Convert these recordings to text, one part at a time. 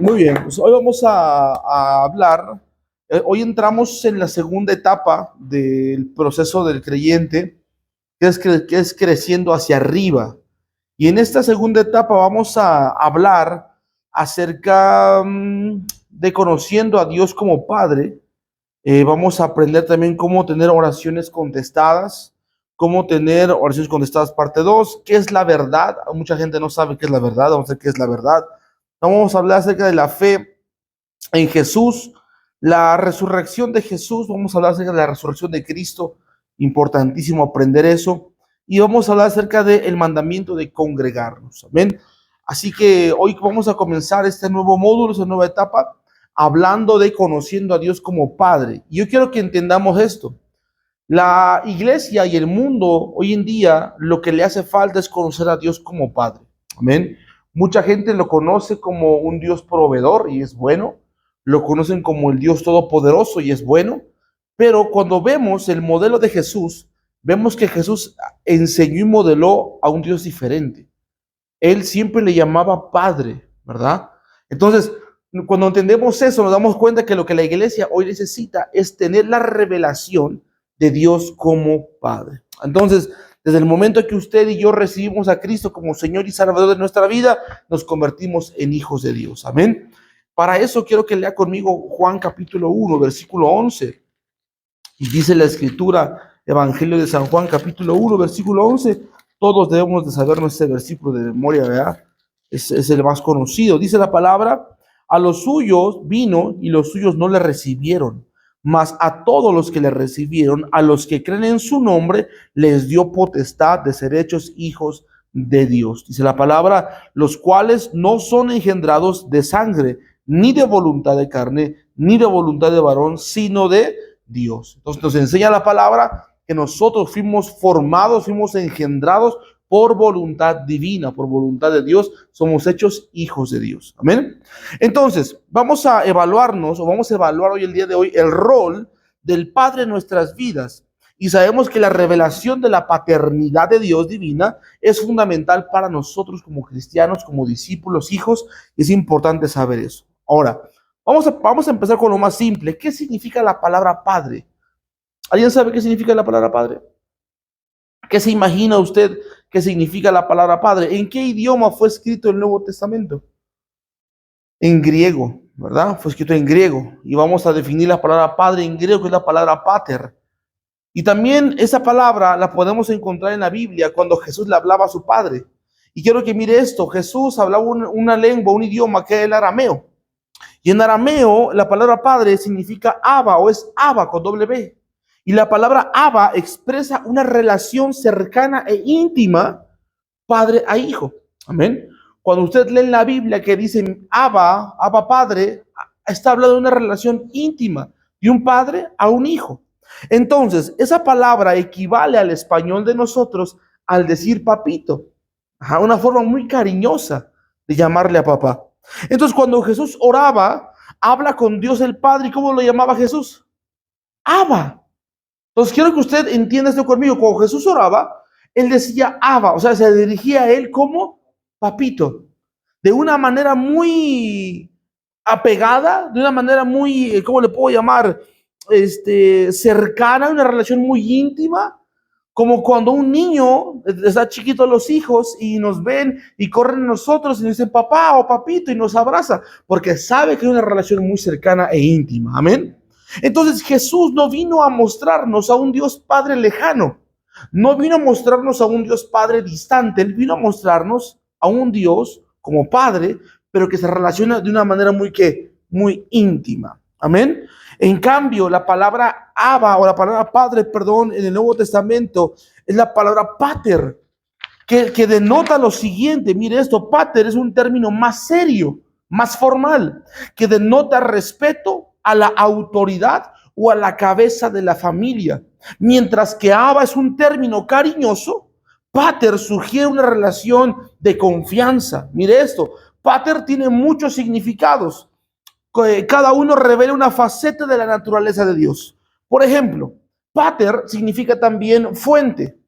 Muy bien, pues hoy vamos a hablar, hoy entramos en la segunda etapa del proceso del creyente, que es creciendo hacia arriba. Y en esta segunda etapa vamos a hablar acerca de conociendo a Dios como Padre. Vamos a aprender también cómo tener oraciones contestadas, cómo tener oraciones contestadas parte 2. ¿Qué es la verdad? Mucha gente no sabe qué es la verdad, vamos a ver qué es la verdad. Vamos a hablar acerca de la fe en Jesús, la resurrección de Jesús, vamos a hablar acerca de la resurrección de Cristo, importantísimo aprender eso, y vamos a hablar acerca del mandamiento de congregarnos, amén. Así que hoy vamos a comenzar este nuevo módulo, esta nueva etapa, hablando de conociendo a Dios como Padre. Y yo quiero que entendamos esto. La iglesia y el mundo hoy en día lo que le hace falta es conocer a Dios como Padre, amén. Mucha gente lo conoce como un Dios proveedor y es bueno, lo conocen como el Dios todopoderoso y es bueno, pero cuando vemos el modelo de Jesús, vemos que Jesús enseñó y modeló a un Dios diferente. Él siempre le llamaba Padre, ¿verdad? Entonces, cuando entendemos eso, nos damos cuenta que lo que la iglesia hoy necesita es tener la revelación de Dios como Padre. Entonces, desde el momento que usted y yo recibimos a Cristo como Señor y Salvador de nuestra vida, nos convertimos en hijos de Dios. Amén. Para eso quiero que lea conmigo Juan capítulo 1, versículo 11. Y dice la escritura, Evangelio de San Juan capítulo 1, versículo 11. Todos debemos de sabernos este versículo de memoria, ¿verdad? Es el más conocido. Dice la palabra, a los suyos vino y los suyos no le recibieron, mas a todos los que le recibieron, a los que creen en su nombre, les dio potestad de ser hechos hijos de Dios. Dice la palabra, los cuales no son engendrados de sangre, ni de voluntad de carne, ni de voluntad de varón, sino de Dios. Entonces nos enseña la palabra que nosotros fuimos formados, fuimos engendrados por voluntad divina, por voluntad de Dios, somos hechos hijos de Dios. Amén. Entonces, vamos a evaluarnos, o vamos a evaluar hoy, el día de hoy, el rol del Padre en nuestras vidas. Y sabemos que la revelación de la paternidad de Dios divina es fundamental para nosotros como cristianos, como discípulos, hijos. Es importante saber eso. Ahora, vamos a empezar con lo más simple. ¿Qué significa la palabra Padre? ¿Alguien sabe qué significa la palabra Padre? ¿Qué se imagina usted que significa la palabra Padre? ¿En qué idioma fue escrito el Nuevo Testamento? En griego, ¿verdad? Fue escrito en griego. Y vamos a definir la palabra Padre en griego, que es la palabra pater. Y también esa palabra la podemos encontrar en la Biblia cuando Jesús le hablaba a su Padre. Y quiero que mire esto. Jesús hablaba una lengua, un idioma que es el arameo. Y en arameo la palabra Padre significa Abba, o es Abba con doble B. Y la palabra Abba expresa una relación cercana e íntima, padre a hijo. Amén. Cuando usted lee en la Biblia que dicen Abba, Abba Padre, está hablando de una relación íntima de un padre a un hijo. Entonces, esa palabra equivale al español de nosotros al decir papito. Ajá, una forma muy cariñosa de llamarle a papá. Entonces, cuando Jesús oraba, habla con Dios el Padre. ¿Y cómo lo llamaba Jesús? Abba. Entonces quiero que usted entienda esto conmigo. Cuando Jesús oraba, él decía Abba, o sea, se dirigía a él como papito, de una manera muy apegada, de una manera muy, ¿cómo le puedo llamar? Cercana, una relación muy íntima, como cuando un niño está chiquito, los hijos, y nos ven y corren a nosotros y nos dicen papá o papito y nos abraza, porque sabe que hay una relación muy cercana e íntima. Amén. Entonces Jesús no vino a mostrarnos a un Dios Padre lejano, no vino a mostrarnos a un Dios Padre distante, Él vino a mostrarnos a un Dios como Padre, pero que se relaciona de una manera muy íntima. Amén. En cambio, la palabra Abba, o la palabra Padre, perdón, en el Nuevo Testamento es la palabra Pater, que denota lo siguiente. Mire esto, Pater es un término más serio, más formal, que denota respeto a la autoridad o a la cabeza de la familia. Mientras que Abba es un término cariñoso, Pater sugiere una relación de confianza. Mire esto, Pater tiene muchos significados. Cada uno revela una faceta de la naturaleza de Dios. Por ejemplo, Pater significa también fuente,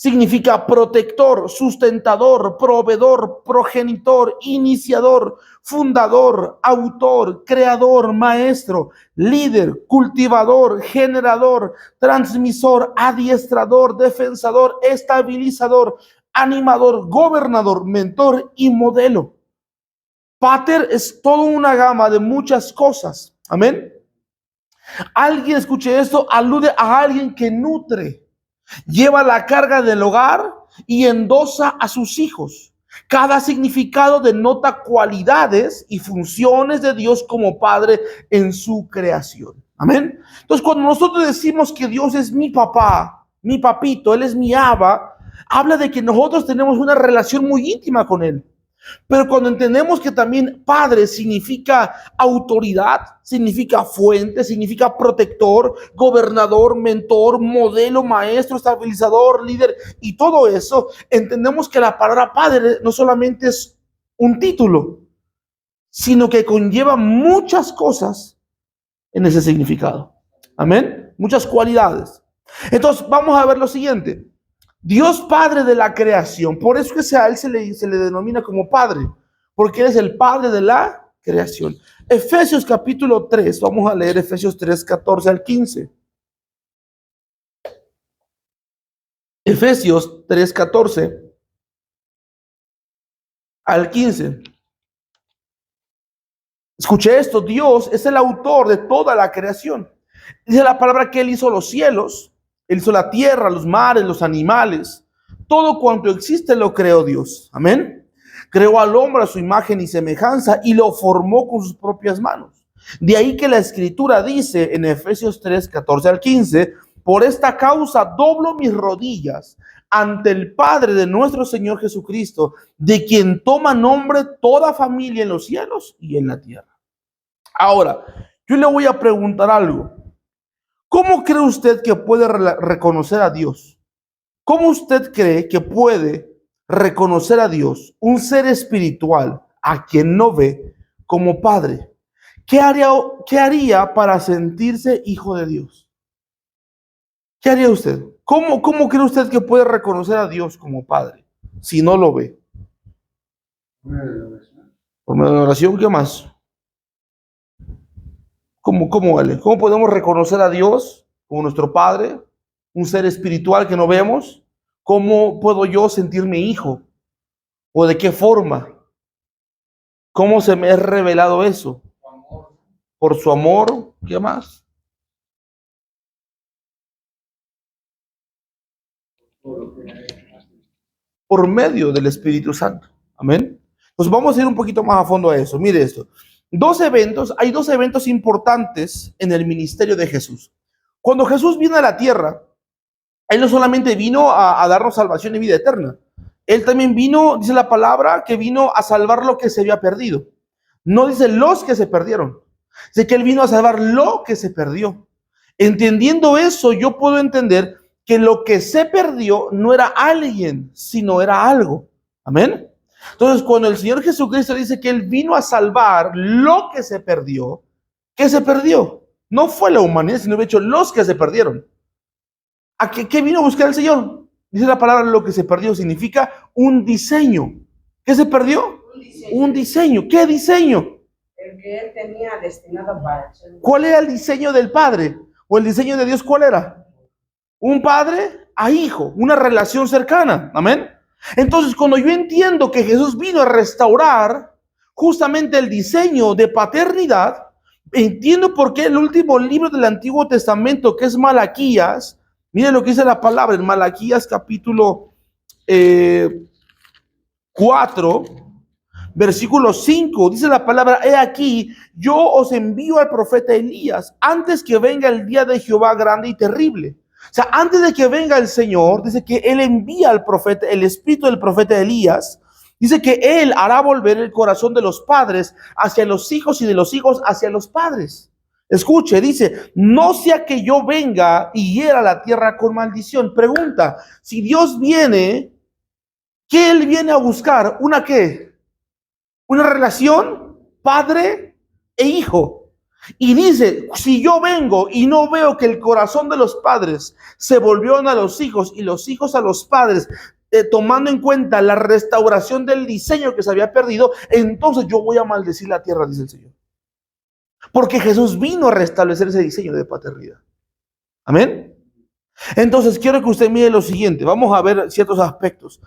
Significa protector, sustentador, proveedor, progenitor, iniciador, fundador, autor, creador, maestro, líder, cultivador, generador, transmisor, adiestrador, defensador, estabilizador, animador, gobernador, mentor y modelo. Pater es toda una gama de muchas cosas. Amén. Alguien, escuche esto, alude a alguien que nutre, lleva la carga del hogar y endosa a sus hijos. Cada significado denota cualidades y funciones de Dios como Padre en su creación. Amén. Entonces, cuando nosotros decimos que Dios es mi papá, mi papito, Él es mi Abba, habla de que nosotros tenemos una relación muy íntima con Él. Pero cuando entendemos que también padre significa autoridad, significa fuente, significa protector, gobernador, mentor, modelo, maestro, estabilizador, líder y todo eso, entendemos que la palabra padre no solamente es un título, sino que conlleva muchas cosas en ese significado. Amén. Muchas cualidades. Entonces vamos a ver lo siguiente. Dios Padre de la creación, por eso que a Él se le denomina como Padre, porque Él es el Padre de la creación. Efesios capítulo 3, vamos a leer Efesios 3, 14 al 15. Efesios 3, 14 al 15. Escuche esto, Dios es el autor de toda la creación. Dice la palabra que Él hizo los cielos, Él hizo la tierra, los mares, los animales. Todo cuanto existe lo creó Dios. Amén. Creó al hombre a su imagen y semejanza y lo formó con sus propias manos. De ahí que la escritura dice en Efesios 3, 14 al 15, por esta causa doblo mis rodillas ante el Padre de nuestro Señor Jesucristo, de quien toma nombre toda familia en los cielos y en la tierra. Ahora, yo le voy a preguntar algo. ¿Cómo cree usted que puede reconocer a Dios? ¿Cómo usted cree que puede reconocer a Dios, un ser espiritual a quien no ve, como Padre? ¿Qué haría para sentirse hijo de Dios? ¿Qué haría usted? ¿Cómo cree usted que puede reconocer a Dios como Padre si no lo ve? Por medio de la oración, ¿qué más? ¿Cómo vale? ¿Cómo podemos reconocer a Dios como nuestro Padre, un ser espiritual que no vemos? ¿Cómo puedo yo sentirme hijo? ¿O de qué forma? ¿Cómo se me ha revelado eso? Por su amor, ¿qué más? Por medio del Espíritu Santo. Amén. Pues vamos a ir un poquito más a fondo a eso. Mire esto. Hay dos eventos importantes en el ministerio de Jesús. Cuando Jesús vino a la tierra, Él no solamente vino a darnos salvación y vida eterna. Él también vino, dice la palabra, que vino a salvar lo que se había perdido. No dice los que se perdieron. Dice que Él vino a salvar lo que se perdió. Entendiendo eso, yo puedo entender que lo que se perdió no era alguien, sino era algo. Amén. Entonces, cuando el Señor Jesucristo dice que Él vino a salvar lo que se perdió, ¿qué se perdió? No fue la humanidad, sino de hecho los que se perdieron. ¿A qué vino a buscar el Señor? Dice la palabra, lo que se perdió significa un diseño. ¿Qué se perdió? Un diseño. ¿Qué diseño? El que Él tenía destinado para el ser humano. ¿Cuál era el diseño del Padre? ¿O el diseño de Dios cuál era? Un padre a hijo, una relación cercana. Amén. Entonces, cuando yo entiendo que Jesús vino a restaurar justamente el diseño de paternidad, entiendo por qué el último libro del Antiguo Testamento, que es Malaquías, miren lo que dice la palabra en Malaquías capítulo 4, versículo 5, dice la palabra, he aquí, yo os envío al profeta Elías, antes que venga el día de Jehová grande y terrible. O sea, antes de que venga el Señor, dice que Él envía al profeta, el espíritu del profeta Elías, dice que Él hará volver el corazón de los padres hacia los hijos y de los hijos hacia los padres. Escuche, dice, no sea que yo venga y hiera la tierra con maldición. Pregunta, si Dios viene, ¿qué Él viene a buscar? ¿Una qué? Una relación padre e hijo. Y dice, si yo vengo y no veo que el corazón de los padres se volvió a los hijos y los hijos a los padres, tomando en cuenta la restauración del diseño que se había perdido, entonces yo voy a maldecir la tierra, dice el Señor. Porque Jesús vino a restablecer ese diseño de paternidad. Amén. Entonces quiero que usted mire lo siguiente. Vamos a ver ciertos aspectos.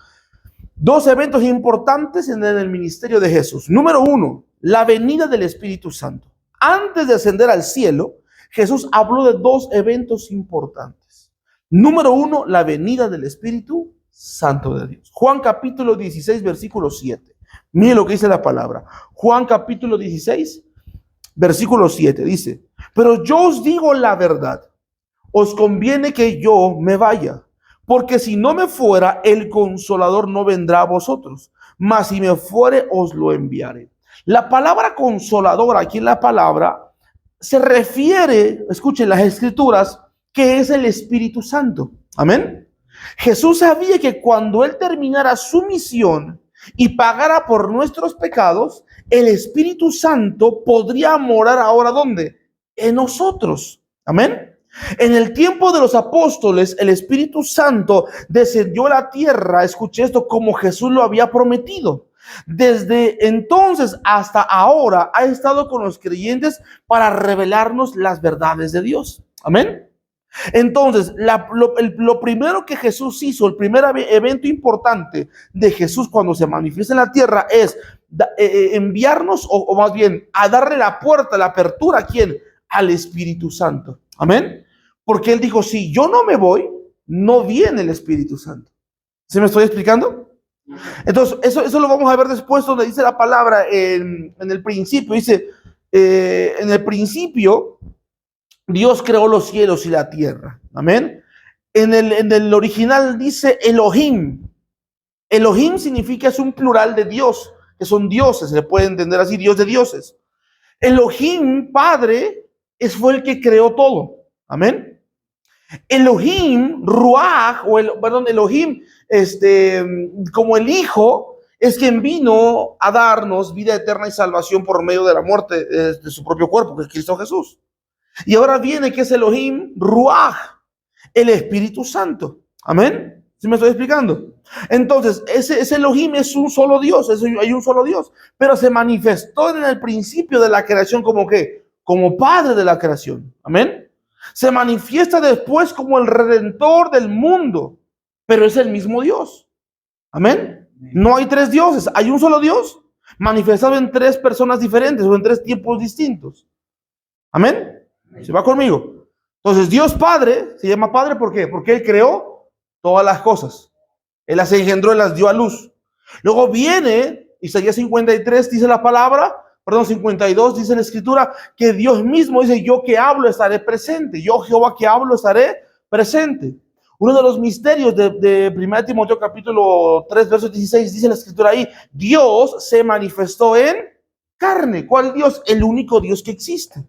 Dos eventos importantes en el ministerio de Jesús. Número uno, la venida del Espíritu Santo. Antes de ascender al cielo, Jesús habló de dos eventos importantes. Número uno, la venida del Espíritu Santo de Dios. Juan capítulo 16, versículo 7. Mire lo que dice la palabra. Juan capítulo 16, versículo 7 dice, pero yo os digo la verdad, os conviene que yo me vaya, porque si no me fuera, el Consolador no vendrá a vosotros, mas si me fuere, os lo enviaré. La palabra Consolador, aquí en la palabra, se refiere, escuchen las escrituras, que es el Espíritu Santo. Amén. Jesús sabía que cuando Él terminara su misión y pagara por nuestros pecados, el Espíritu Santo podría morar ahora ¿dónde? En nosotros. Amén. En el tiempo de los apóstoles, el Espíritu Santo descendió a la tierra, escuché esto, como Jesús lo había prometido. Desde entonces hasta ahora ha estado con los creyentes para revelarnos las verdades de Dios. Amén. Entonces, lo primero que Jesús hizo, el primer evento importante de Jesús cuando se manifiesta en la tierra es enviarnos, o más bien, a darle la puerta, la apertura, ¿a quién? Al Espíritu Santo. Amén. Porque Él dijo, si yo no me voy, no viene el Espíritu Santo. ¿Se me estoy explicando? Entonces, eso lo vamos a ver después donde dice la palabra en el principio. Dice, en el principio, Dios creó los cielos y la tierra. Amén. En el original dice Elohim. Elohim significa, es un plural de Dios, que son dioses, se le puede entender así, Dios de dioses. Elohim, Padre, fue el que creó todo. Amén. Elohim, Ruach, Elohim, como el Hijo, es quien vino a darnos vida eterna y salvación por medio de la muerte de su propio cuerpo, que es Cristo Jesús. Y ahora viene que es Elohim, Ruach, el Espíritu Santo. Amén. ¿Sí me estoy explicando? Entonces, ese Elohim es un solo Dios, hay un solo Dios, pero se manifestó en el principio de la creación como ¿qué? Como Padre de la creación. Amén. Se manifiesta después como el Redentor del mundo, pero es el mismo Dios. Amén. No hay tres dioses, hay un solo Dios manifestado en tres personas diferentes o en tres tiempos distintos. Amén. ¿Se va conmigo? Entonces Dios Padre se llama Padre, ¿por qué? Porque Él creó todas las cosas. Él las engendró, Él las dio a luz. Luego viene Isaías 53, dice la palabra, 52 dice la escritura, que Dios mismo dice, yo que hablo estaré presente. Yo Jehová que hablo estaré presente. Uno de los misterios de 1 Timoteo capítulo 3, verso 16, dice la escritura ahí, Dios se manifestó en carne. ¿Cuál Dios? El único Dios que existe.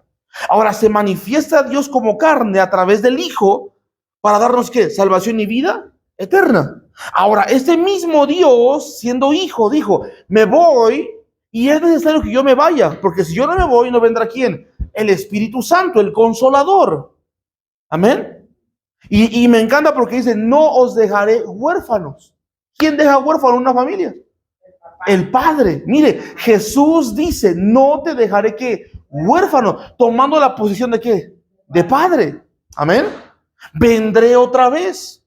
Ahora se manifiesta Dios como carne a través del Hijo para darnos ¿qué? Salvación y vida eterna. Ahora, este mismo Dios, siendo Hijo, dijo, me voy y es necesario que yo me vaya, porque si yo no me voy, no vendrá ¿quién? El Espíritu Santo, el Consolador. Amén. Y me encanta porque dice, no os dejaré huérfanos. ¿Quién deja huérfano una familia? El Padre. Mire, Jesús dice, no te dejaré ¿qué? Huérfano, tomando la posición de ¿qué? De Padre. Amén. Vendré otra vez.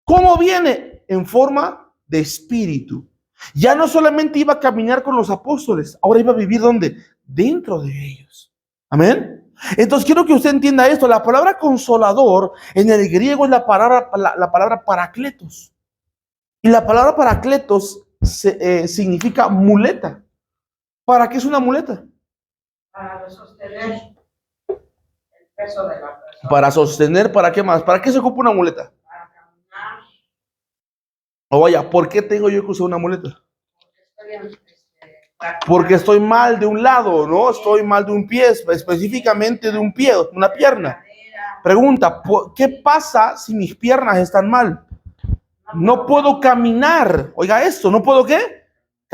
¿Cómo viene? En forma de Espíritu. Ya no solamente iba a caminar con los apóstoles, ahora iba a vivir ¿dónde? Dentro de ellos. Amén. Entonces quiero que usted entienda esto. La palabra consolador en el griego es la palabra paracletos. Y la palabra paracletos significa muleta. ¿Para qué es una muleta? Para sostener el peso de la persona. Para sostener, ¿para qué más? ¿Para qué se ocupa una muleta? Para caminar. O vaya, ¿por qué tengo yo que usar una muleta? Porque Porque estoy mal de un lado, ¿no? Estoy mal de un pie, específicamente de un pie, una pierna. Pregunta, ¿qué pasa si mis piernas están mal? No puedo caminar. Oiga esto, ¿no puedo qué?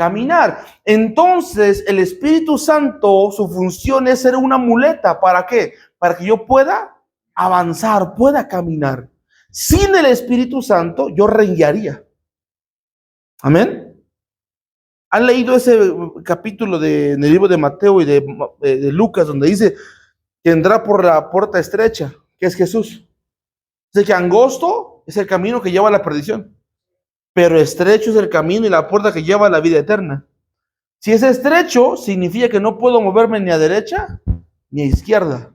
caminar. Entonces, el Espíritu Santo, su función es ser una muleta. ¿Para qué? Para que yo pueda avanzar, pueda caminar. Sin el Espíritu Santo, yo renguearía. Amén. ¿Han leído ese capítulo en el libro de Mateo y de Lucas, donde dice que entra por la puerta estrecha, que es Jesús? Dice que angosto es el camino que lleva a la perdición, pero estrecho es el camino y la puerta que lleva a la vida eterna. Si es estrecho, significa que no puedo moverme ni a derecha ni a izquierda.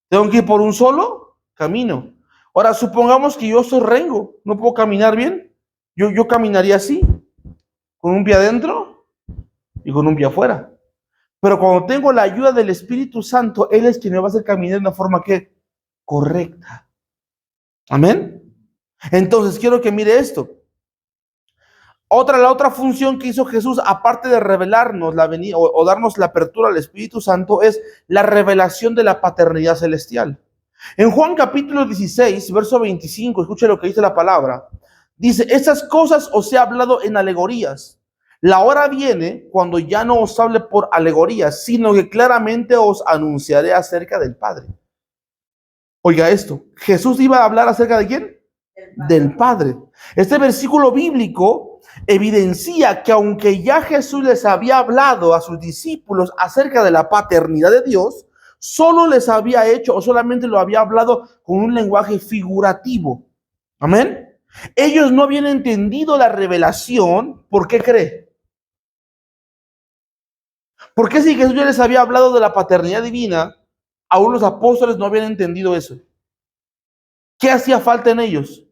Tengo que ir por un solo camino. Ahora, supongamos que yo soy rengo, no puedo caminar bien. Yo caminaría así, con un pie adentro y con un pie afuera. Pero cuando tengo la ayuda del Espíritu Santo, Él es quien me va a hacer caminar de una forma que correcta. Amén. Entonces, quiero que mire esto. La otra función que hizo Jesús, aparte de revelarnos la venida o darnos la apertura al Espíritu Santo, es la revelación de la paternidad celestial. En Juan capítulo 16, verso 25, escuche lo que dice la palabra. Dice, estas cosas os he hablado en alegorías. La hora viene cuando ya no os hable por alegorías, sino que claramente os anunciaré acerca del Padre. Oiga esto, Jesús iba a hablar acerca de ¿quién? Del Padre. Este versículo bíblico evidencia que aunque ya Jesús les había hablado a sus discípulos acerca de la paternidad de Dios, solo les había hecho o solamente lo había hablado con un lenguaje figurativo. Amén. Ellos no habían entendido la revelación. ¿Por qué cree? ¿Por qué si Jesús ya les había hablado de la paternidad divina, aún los apóstoles no habían entendido eso? ¿Qué hacía falta en ellos?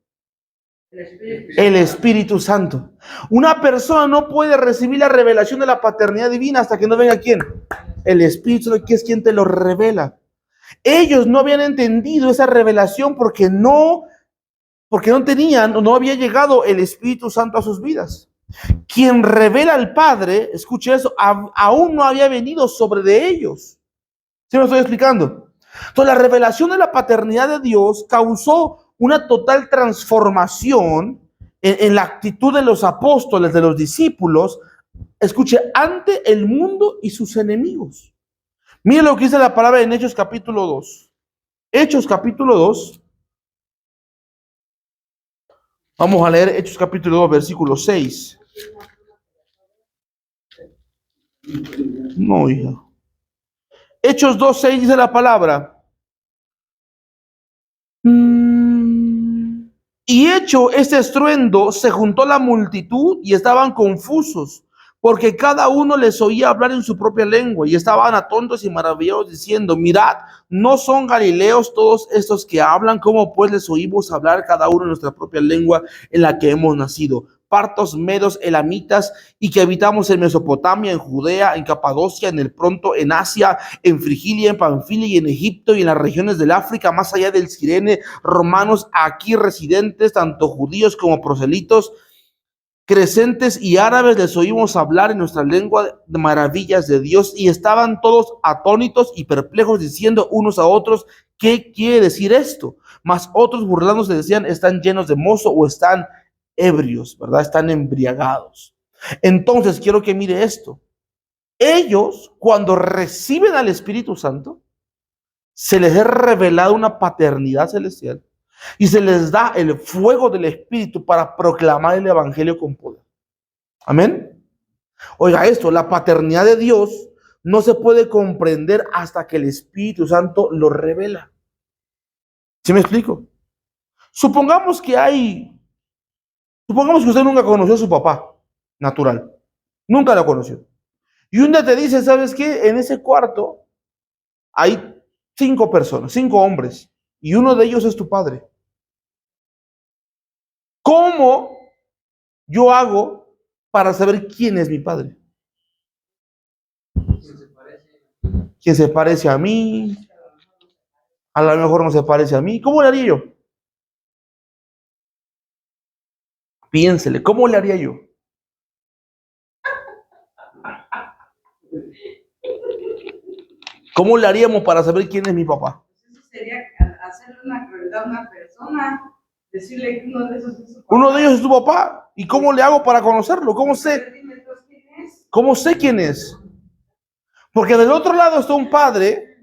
El Espíritu Santo. Una persona no puede recibir la revelación de la paternidad divina hasta que no venga ¿quién? El Espíritu Santo, que es quien te lo revela. Ellos no habían entendido esa revelación porque no tenían, no había llegado el Espíritu Santo a sus vidas. Quien revela al Padre, escuche eso, aún no había venido sobre de ellos. ¿Sí me estoy explicando? Entonces, la revelación de la paternidad de Dios causó una total transformación en la actitud de los apóstoles, de los discípulos, escuche, ante el mundo y sus enemigos. Mire lo que dice la palabra en Hechos capítulo 2. Hechos capítulo 2. Vamos a leer Hechos capítulo 2, versículo 6. No, hija. Hechos 2, 6 dice la palabra. Y hecho este estruendo, se juntó la multitud y estaban confusos, porque cada uno les oía hablar en su propia lengua, y estaban atónitos y maravillados, diciendo, mirad, ¿no son galileos todos estos que hablan? ¿Cómo pues les oímos hablar cada uno en nuestra propia lengua en la que hemos nacido? Partos, medos, elamitas, y que habitamos en Mesopotamia, en Judea, en Capadocia, en el Ponto, en Asia, en Frigilia, en Panfilia y en Egipto y en las regiones del África, más allá del Cirene, romanos aquí residentes, tanto judíos como proselitos, crecentes y árabes, les oímos hablar en nuestra lengua de maravillas de Dios, y estaban todos atónitos y perplejos, diciendo unos a otros, ¿qué quiere decir esto? Mas otros burlándose decían, están llenos de mozo o están ebrios, ¿verdad? Están embriagados. Entonces quiero que mire esto. Ellos, cuando reciben al Espíritu Santo, se les es revelada una paternidad celestial y se les da el fuego del Espíritu para proclamar el Evangelio con poder. Amén. Oiga esto, la paternidad de Dios no se puede comprender hasta que el Espíritu Santo lo revela. ¿Sí me explico? Supongamos que usted nunca conoció a su papá natural. Nunca lo conoció. Y un día te dice, ¿sabes qué? En ese cuarto hay 5 personas, 5 hombres, y uno de ellos es tu padre. ¿Cómo yo hago para saber quién es mi padre? ¿Quién se parece a mí? A lo mejor no se parece a mí. ¿Cómo le haría yo? Piénsele, ¿cómo le haría yo? ¿Cómo le haríamos para saber quién es mi papá? Eso sería hacerle una crueldad a una persona, decirle que uno de esos es su papá. Uno de ellos es tu papá. ¿Y cómo le hago para conocerlo? ¿Cómo sé? ¿Cómo sé quién es? Porque del otro lado está un padre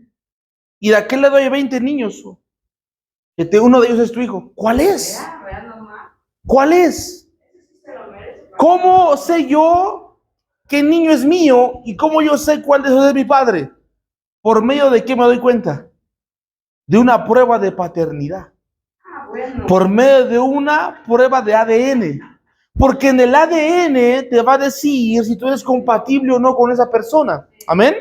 y de aquel lado hay 20 niños. Uno de ellos es tu hijo. ¿Cuál es? ¿Cuál es? ¿Cómo sé yo qué niño es mío y cómo yo sé cuál de esos es mi padre? ¿Por medio de qué me doy cuenta? De una prueba de paternidad. Por medio de una prueba de ADN. Porque en el ADN te va a decir si tú eres compatible o no con esa persona. Amén.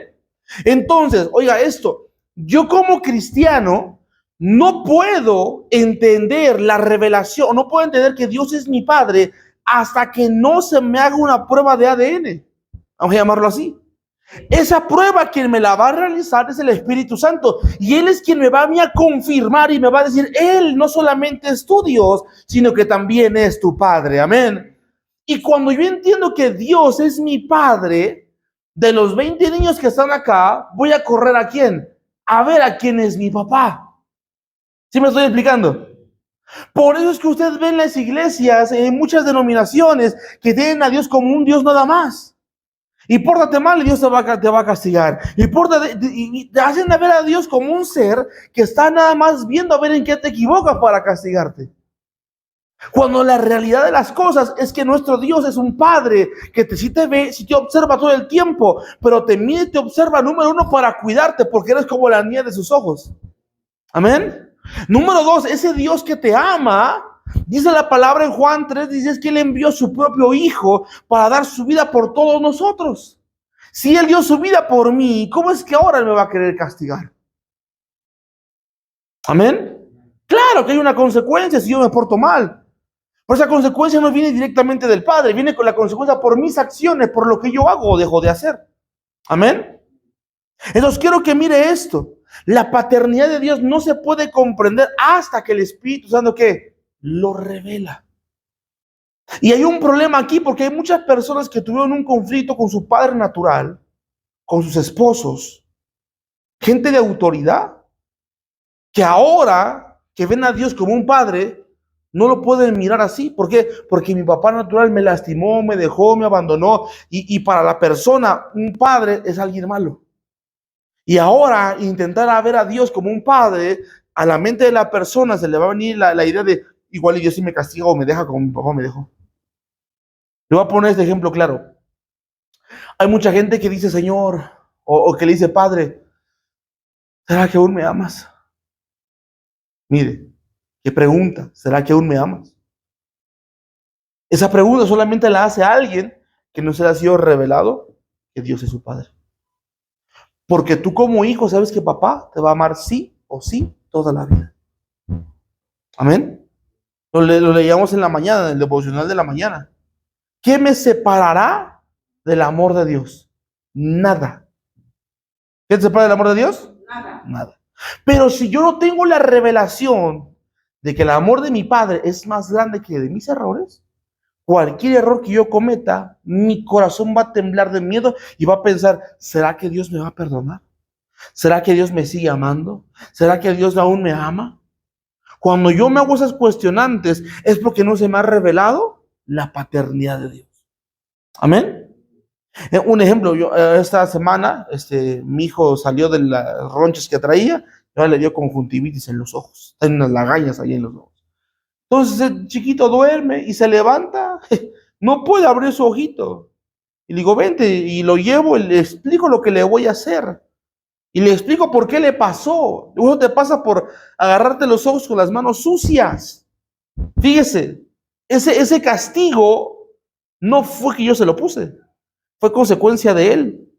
Entonces, oiga esto. Yo como cristiano no puedo entender la revelación, no puedo entender que Dios es mi padre hasta que no se me haga una prueba de ADN. Vamos a llamarlo así. Esa prueba quien me la va a realizar es el Espíritu Santo. Y Él es quien me va a mí a confirmar y me va a decir, Él no solamente es tu Dios, sino que también es tu Padre. Amén. Y cuando yo entiendo que Dios es mi Padre, de los 20 niños que están acá, voy a correr ¿a quién? A ver a quién es mi papá. ¿Sí me estoy explicando? Por eso es que usted ve en las iglesias, en muchas denominaciones, que tienen a Dios como un Dios nada más. Y pórtate mal y Dios te va a castigar. Y te hacen ver a Dios como un ser que está nada más viendo a ver en qué te equivocas para castigarte. Cuando la realidad de las cosas es que nuestro Dios es un Padre que sí te ve, sí te observa todo el tiempo, pero te mide y te observa, número uno, para cuidarte, porque eres como la niña de sus ojos. Amén. Número dos, ese Dios que te ama, dice la palabra en Juan 3, dice que Él envió a su propio Hijo para dar su vida por todos nosotros. Si Él dio su vida por mí, ¿cómo es que ahora Él me va a querer castigar? Amén. Claro que hay una consecuencia si yo me porto mal. Pero esa consecuencia no viene directamente del Padre, viene con la consecuencia por mis acciones, por lo que yo hago o dejo de hacer. Amén. Entonces quiero que mire esto. La paternidad de Dios no se puede comprender hasta que el Espíritu Santo ¿qué? Lo revela. Y hay un problema aquí porque hay muchas personas que tuvieron un conflicto con su padre natural, con sus esposos, gente de autoridad, que ahora que ven a Dios como un padre, no lo pueden mirar así. ¿Por qué? Porque mi papá natural me lastimó, me dejó, me abandonó. Y para la persona, un padre es alguien malo. Y ahora intentar ver a Dios como un padre, a la mente de la persona se le va a venir la idea de, igual y Dios sí me castiga o me deja como mi papá me dejó. Le voy a poner este ejemplo claro. Hay mucha gente que dice, Señor, o que le dice, Padre, ¿será que aún me amas? Mire, qué pregunta, ¿será que aún me amas? Esa pregunta solamente la hace alguien que no se le ha sido revelado que Dios es su Padre. Porque tú como hijo sabes que papá te va a amar sí o sí toda la vida. Amén. Lo leíamos en la mañana, en el devocional de la mañana. ¿Qué me separará del amor de Dios? Nada. ¿Qué te separa del amor de Dios? Nada. Nada. Pero si yo no tengo la revelación de que el amor de mi Padre es más grande que de mis errores, cualquier error que yo cometa, mi corazón va a temblar de miedo y va a pensar, ¿será que Dios me va a perdonar? ¿Será que Dios me sigue amando? ¿Será que Dios aún me ama? Cuando yo me hago esas cuestionantes es porque no se me ha revelado la paternidad de Dios. Amén. Un ejemplo, yo esta semana, mi hijo salió de las ronchas que traía, y ahora le dio conjuntivitis en los ojos, hay unas lagañas ahí en los ojos. Entonces el chiquito duerme y se levanta, no puede abrir su ojito. Y le digo, vente, y lo llevo y le explico lo que le voy a hacer. Y le explico por qué le pasó. Uno te pasa por agarrarte los ojos con las manos sucias. Fíjese, ese castigo no fue que yo se lo puse, fue consecuencia de él.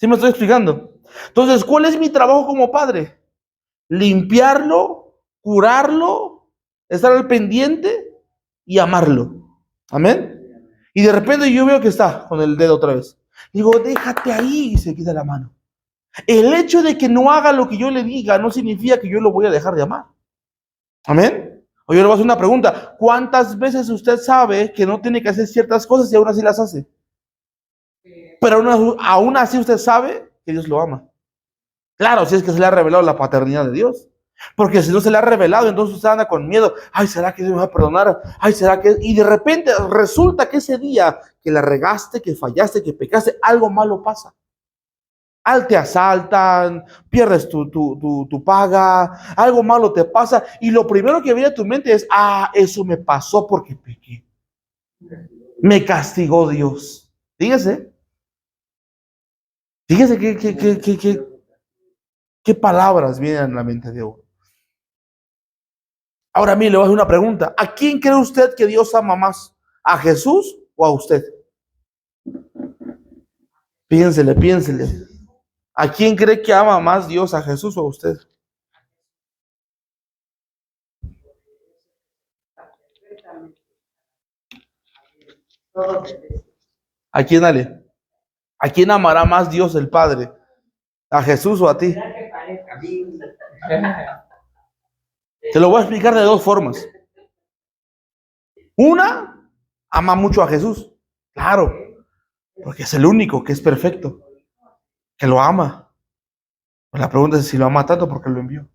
¿Sí me estoy explicando? Entonces, ¿cuál es mi trabajo como padre? Limpiarlo, curarlo, estar al pendiente y amarlo. Amén. Y de repente yo veo que está con el dedo otra vez. Digo, déjate ahí, y se quita la mano. El hecho de que no haga lo que yo le diga no significa que yo lo voy a dejar de amar. Amén. O yo le voy a hacer una pregunta. ¿Cuántas veces usted sabe que no tiene que hacer ciertas cosas y aún así las hace? Pero aún así usted sabe que Dios lo ama. Claro, si es que se le ha revelado la paternidad de Dios. Porque si no se le ha revelado, entonces usted anda con miedo. Ay, ¿será que Dios me va a perdonar? Ay, ¿será que...? Y de repente resulta que ese día que la regaste, que fallaste, que pecaste, algo malo pasa. Te asaltan, pierdes tu paga, algo malo te pasa. Y lo primero que viene a tu mente es, eso me pasó porque pequé. Me castigó Dios. Fíjese. Fíjese qué palabras vienen a la mente de uno. Ahora a mí le voy a hacer una pregunta. ¿A quién cree usted que Dios ama más? ¿A Jesús o a usted? Piénsele. ¿A quién cree que ama más Dios, a Jesús o a usted? ¿A quién, Ale? ¿A quién amará más Dios el Padre? ¿A Jesús o a ti? Te lo voy a explicar de dos formas. Una, ama mucho a Jesús. Claro, porque es el único que es perfecto, que lo ama. Pues la pregunta es si lo ama tanto porque lo envió.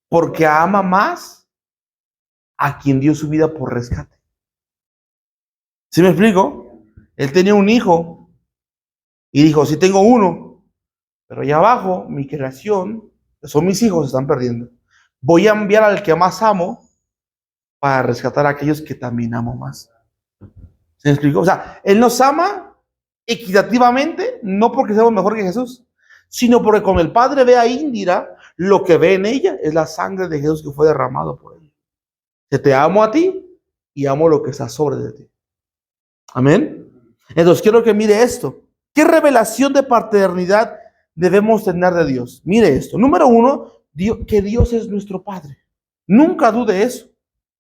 Porque ama más a quien dio su vida por rescate. ¿Sí me explico? Él tenía un hijo y dijo, sí tengo uno, pero allá abajo, mi creación, que son mis hijos, se están perdiendo. Voy a enviar al que más amo para rescatar a aquellos que también amo más. ¿Se me explicó? O sea, Él nos ama equitativamente, no porque seamos mejor que Jesús, sino porque como el Padre ve a Indira, lo que ve en ella es la sangre de Jesús que fue derramado por ella. Que te amo a ti y amo lo que está sobre de ti. Amén. Entonces quiero que mire esto. ¿Qué revelación de paternidad debemos tener de Dios? Mire esto. Número uno, que Dios es nuestro Padre. Nunca dude eso.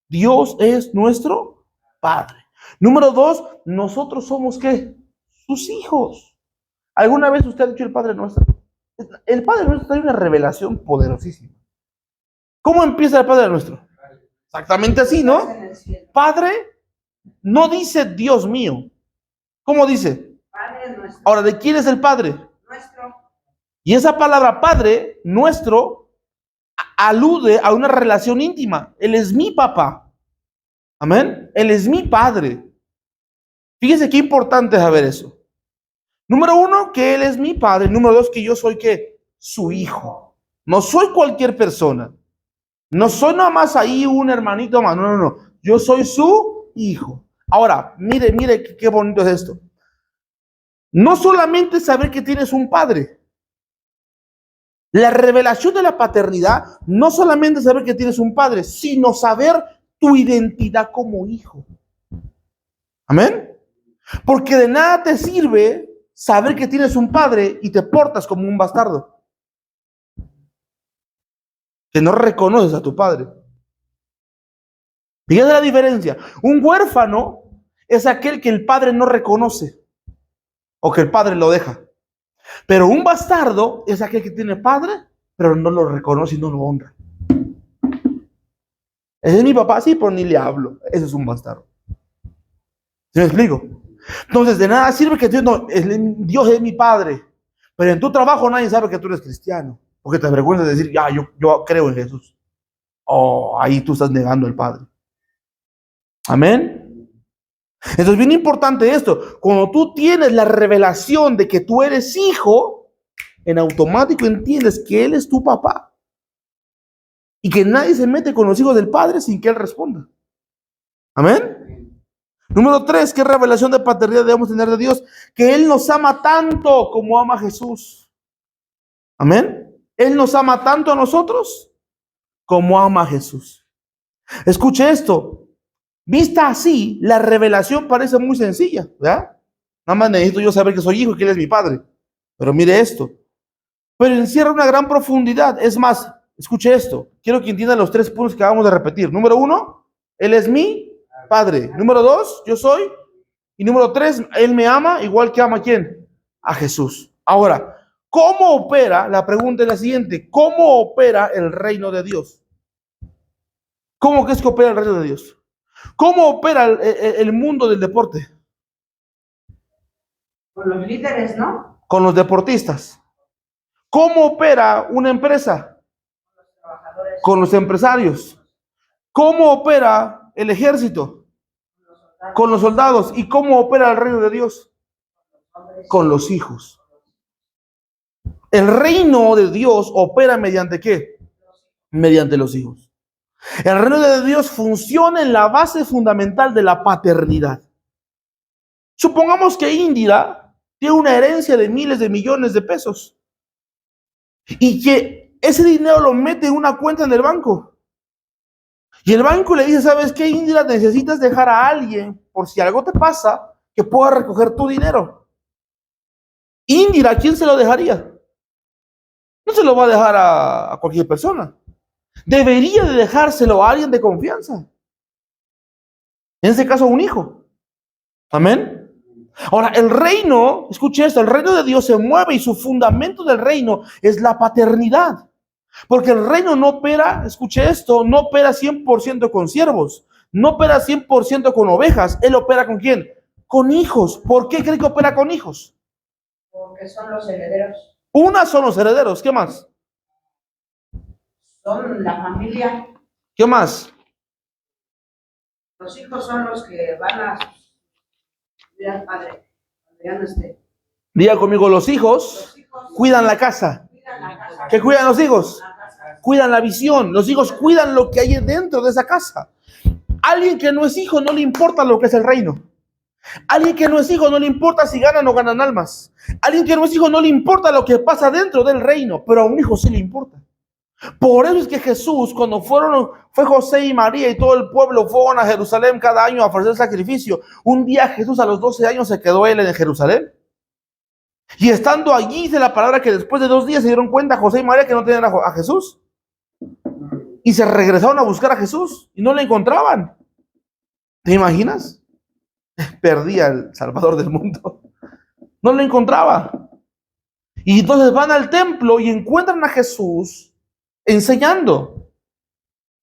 Dios es nuestro Padre. Número dos, nosotros somos ¿qué? Sus hijos. ¿Alguna vez usted ha dicho el Padre Nuestro? El Padre Nuestro trae una revelación poderosísima. ¿Cómo empieza el Padre Nuestro? Exactamente así, ¿no? Padre no dice Dios mío. ¿Cómo dice? Padre nuestro. Ahora, ¿de quién es el Padre? Nuestro. Y esa palabra Padre nuestro alude a una relación íntima. Él es mi papá. Amén. Él es mi Padre. Fíjese qué importante es saber eso. Número uno, que Él es mi Padre. Número dos, que yo soy ¿qué? Su hijo. No soy cualquier persona. No soy nada más ahí un hermanito más. No. Yo soy su hijo. Ahora, mire qué bonito es esto. No solamente saber que tienes un padre. La revelación de la paternidad no solamente saber que tienes un padre, sino saber tu identidad como hijo. Amén. Porque de nada te sirve saber que tienes un padre y te portas como un bastardo, que no reconoces a tu padre. Fíjate la diferencia. Un huérfano es aquel que el padre no reconoce o que el padre lo deja. Pero un bastardo es aquel que tiene padre, pero no lo reconoce y no lo honra. Ese es mi papá, sí, pero ni le hablo. Ese es un bastardo. ¿Sí me explico? Entonces, de nada sirve que Dios es mi padre, pero en tu trabajo nadie sabe que tú eres cristiano, porque te avergüenzas de decir, yo creo en Jesús. Ahí tú estás negando al Padre. Amén. Entonces, bien importante esto. Cuando tú tienes la revelación de que tú eres hijo, en automático entiendes que Él es tu papá. Y que nadie se mete con los hijos del Padre sin que Él responda. Amén. Número 3, ¿qué revelación de paternidad debemos tener de Dios? Que Él nos ama tanto como ama a Jesús. Amén. Él nos ama tanto a nosotros como ama a Jesús. Escuche esto. Vista así, la revelación parece muy sencilla, ¿verdad? Nada más necesito yo saber que soy hijo y que Él es mi padre. Pero mire esto. Pero encierra una gran profundidad. Es más, escuche esto. Quiero que entiendan los 3 puntos que acabamos de repetir. Número 1, Él es mi padre. Número 2, yo soy. Y número 3, Él me ama igual que ama a ¿quién? A Jesús. Ahora, ¿cómo opera? La pregunta es la siguiente. ¿Cómo opera el reino de Dios? ¿Cómo que es que opera el reino de Dios? ¿Cómo opera el mundo del deporte? Con los líderes, ¿no? Con los deportistas. ¿Cómo opera una empresa? los trabajadores, Con los empresarios. ¿Cómo opera el ejército? los soldados, Con los soldados. ¿Y cómo opera el reino de Dios? hombres, Con los hijos. El reino de Dios opera mediante ¿qué? Mediante los hijos. El reino de Dios funciona en la base fundamental de la paternidad. Supongamos que Indira tiene una herencia de miles de millones de pesos y que ese dinero lo mete en una cuenta en el banco. Y el banco le dice, ¿sabes qué, Indira? Necesitas dejar a alguien, por si algo te pasa, que pueda recoger tu dinero. Indira, ¿a quién se lo dejaría? No se lo va a dejar a cualquier persona. Debería de dejárselo a alguien de confianza. En este caso, a un hijo. Amén. Ahora, el reino, escuche esto, el reino de Dios se mueve y su fundamento del reino es la paternidad. Porque el reino no opera, escuche esto, no opera 100% con siervos, no opera 100% con ovejas. Él opera ¿con quién? Con hijos. ¿Por qué cree que opera con hijos? porque son los herederos, Una son los herederos. ¿Qué más? son la familia. ¿Qué más? Los hijos son los que van a cuidar al padre cuando ya no esté. Diga conmigo, los hijos Los hijos cuidan la casa. cuidan la casa. ¿Qué cuidan los hijos? La casa. Cuidan la visión. Los hijos cuidan lo que hay dentro de esa casa. Alguien que no es hijo no le importa lo que es el reino. Alguien que no es hijo no le importa si ganan o ganan almas. Alguien que no es hijo no le importa lo que pasa dentro del reino, pero a un hijo sí le importa. Por eso es que Jesús, cuando fue José y María y todo el pueblo fueron a Jerusalén cada año a ofrecer sacrificio, un día Jesús a los 12 años se quedó él en Jerusalén. Y estando allí, dice la palabra que después de 2 días se dieron cuenta José y María que no tenían a Jesús. Y se regresaron a buscar a Jesús y no le encontraban. ¿Te imaginas? Perdía el Salvador del mundo. No lo encontraba. Y entonces van al templo y encuentran a Jesús enseñando.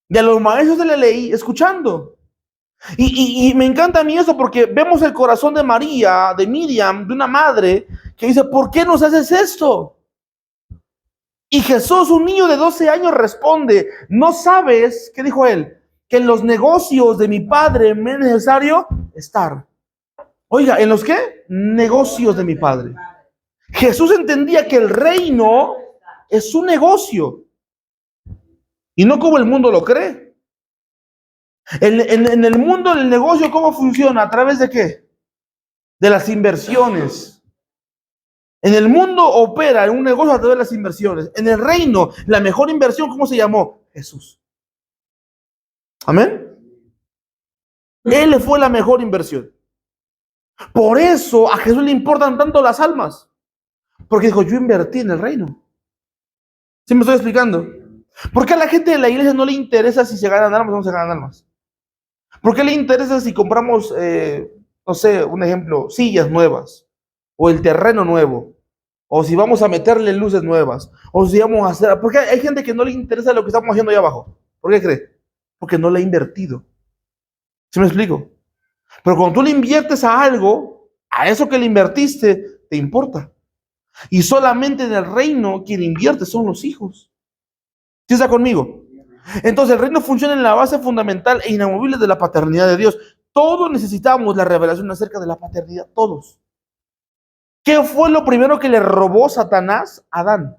Y a los maestros de la ley escuchando. Y me encanta a mí eso porque vemos el corazón de María, de Miriam, de una madre que dice, ¿por qué nos haces esto? Y Jesús, un niño de 12 años, responde, ¿no sabes, qué dijo él? Que en los negocios de mi padre me es necesario estar. Oiga, ¿en los qué? Negocios de mi padre. Jesús entendía que el reino es un negocio y no como el mundo lo cree. En el mundo del negocio, ¿cómo funciona? ¿A través de qué? De las inversiones. En el mundo opera en un negocio a través de las inversiones. En el reino, la mejor inversión, ¿cómo se llamó? Jesús. Amén. Él fue la mejor inversión. Por eso a Jesús le importan tanto las almas. Porque dijo, yo invertí en el reino. ¿Sí me estoy explicando? ¿Por qué a la gente de la iglesia no le interesa si se ganan almas o no se ganan almas? ¿Por qué le interesa si compramos, no sé, un ejemplo, sillas nuevas? O el terreno nuevo. O si vamos a meterle luces nuevas. O si vamos a hacer... Porque hay gente que no le interesa lo que estamos haciendo ahí abajo. ¿Por qué cree? Porque no le ha invertido. ¿Sí me explico? Pero cuando tú le inviertes a algo, a eso que le invertiste, te importa. Y solamente en el reino quien invierte son los hijos. ¿Sí está conmigo? Entonces el reino funciona en la base fundamental e inamovible de la paternidad de Dios. Todos necesitamos la revelación acerca de la paternidad, todos. ¿Qué fue lo primero que le robó Satanás a Adán?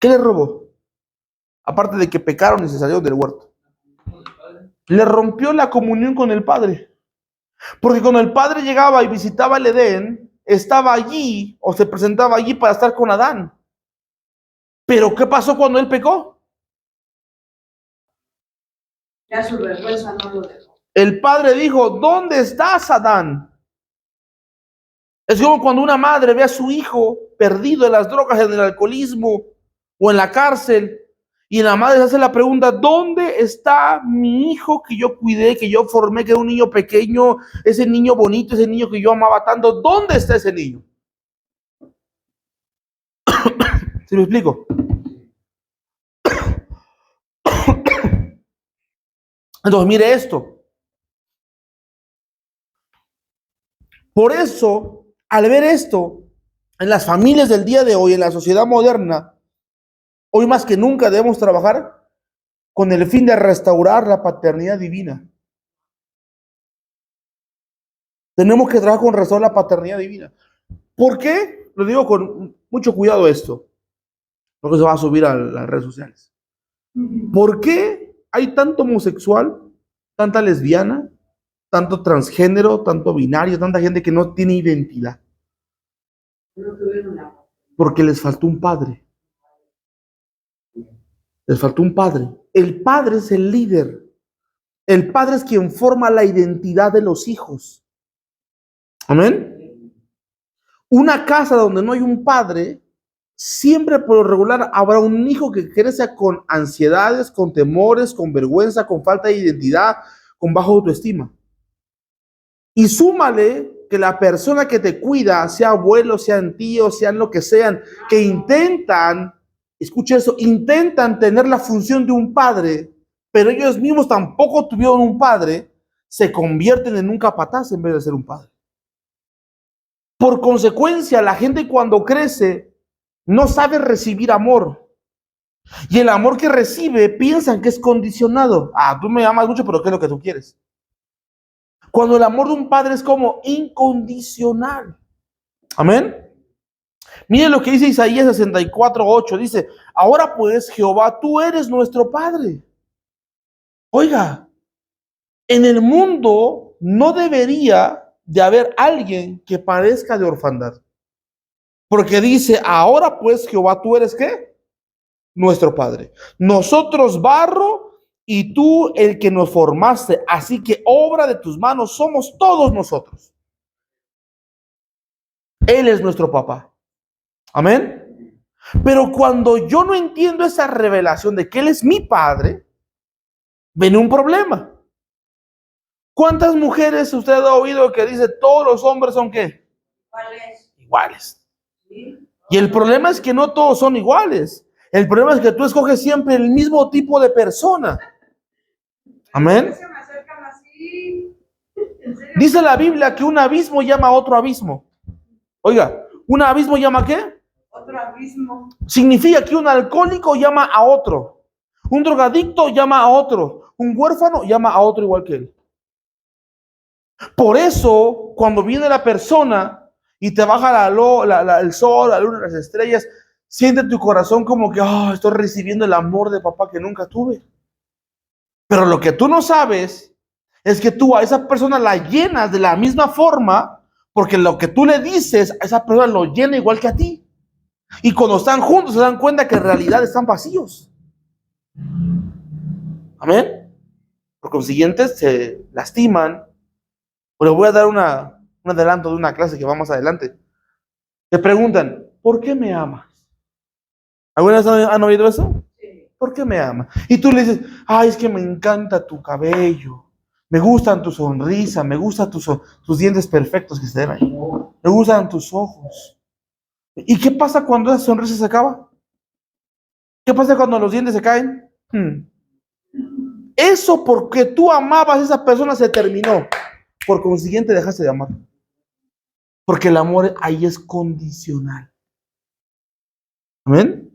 ¿Qué le robó? Aparte de que pecaron y se salieron del huerto. Le rompió la comunión con el Padre. Porque cuando el Padre llegaba y visitaba el Edén, estaba allí o se presentaba allí para estar con Adán. Pero ¿qué pasó cuando él pecó? Ya su vergüenza no lo dejó. El Padre dijo, ¿dónde estás, Adán? Es como cuando una madre ve a su hijo perdido en las drogas, en el alcoholismo o en la cárcel, y la madre se hace la pregunta, ¿dónde está mi hijo que yo cuidé, que yo formé, que era un niño pequeño, ese niño bonito, ese niño que yo amaba tanto? ¿Dónde está ese niño? ¿Sí me explico? Entonces, mire esto. Por eso, al ver esto, en las familias del día de hoy, en la sociedad moderna, hoy más que nunca debemos trabajar con el fin de restaurar la paternidad divina. Tenemos que trabajar con restaurar la paternidad divina. ¿Por qué? Lo digo con mucho cuidado esto, porque se va a subir a las redes sociales. ¿Por qué hay tanto homosexual, tanta lesbiana, tanto transgénero, tanto binario, tanta gente que no tiene identidad? Porque les faltó un padre. Les faltó un padre. El padre es el líder. El padre es quien forma la identidad de los hijos. Amén. Una casa donde no hay un padre, siempre por lo regular habrá un hijo que crece con ansiedades, con temores, con vergüenza, con falta de identidad, con baja autoestima. Y súmale que la persona que te cuida, sea abuelo, sean tíos, sean lo que sean, que intentan, escucha eso, intentan tener la función de un padre, pero ellos mismos tampoco tuvieron un padre, se convierten en un capataz en vez de ser un padre. Por consecuencia, la gente cuando crece no sabe recibir amor. Y el amor que recibe piensan que es condicionado. Ah, tú me amas mucho, pero ¿qué es lo que tú quieres? Cuando el amor de un padre es como incondicional. Amén. Miren lo que dice Isaías 64:8. Dice, ahora pues, Jehová, tú eres nuestro Padre. Oiga, en el mundo no debería de haber alguien que padezca de orfandad. Porque dice, ahora pues, Jehová, tú eres ¿qué? Nuestro Padre. Nosotros barro y tú el que nos formaste. Así que obra de tus manos somos todos nosotros. Él es nuestro papá. Amén. Pero cuando yo no entiendo esa revelación de que Él es mi Padre, viene un problema. ¿Cuántas mujeres usted ha oído que dice todos los hombres son qué? Iguales. ¿Sí? Y el problema es que no todos son iguales. El problema es que tú escoges siempre el mismo tipo de persona. Amén. Dice la Biblia que un abismo llama a otro abismo. Oiga, ¿un abismo llama a qué? Otro abismo. Significa que un alcohólico llama a otro. Un drogadicto llama a otro. Un huérfano llama a otro igual que él. Por eso, cuando viene la persona y te baja el sol, la luna, las estrellas, siente tu corazón como que estoy recibiendo el amor de papá que nunca tuve. Pero lo que tú no sabes es que tú a esa persona la llenas de la misma forma, porque lo que tú le dices a esa persona lo llena igual que a ti. Y cuando están juntos se dan cuenta que en realidad están vacíos. Amén. Por consiguiente se lastiman. Pero voy a dar un adelanto de una clase que va más adelante. Te preguntan, ¿por qué me amas? ¿Alguna vez han oído eso? Sí. ¿Por qué me amas? Y tú le dices, es que me encanta tu cabello, me gustan tu sonrisa, me gustan tus dientes perfectos que se ven ahí, me gustan tus ojos. ¿Y qué pasa cuando esa sonrisa se acaba? ¿Qué pasa cuando los dientes se caen? Eso porque tú amabas a esa persona se terminó. Por consiguiente dejaste de amar. Porque el amor ahí es condicional. ¿Amén?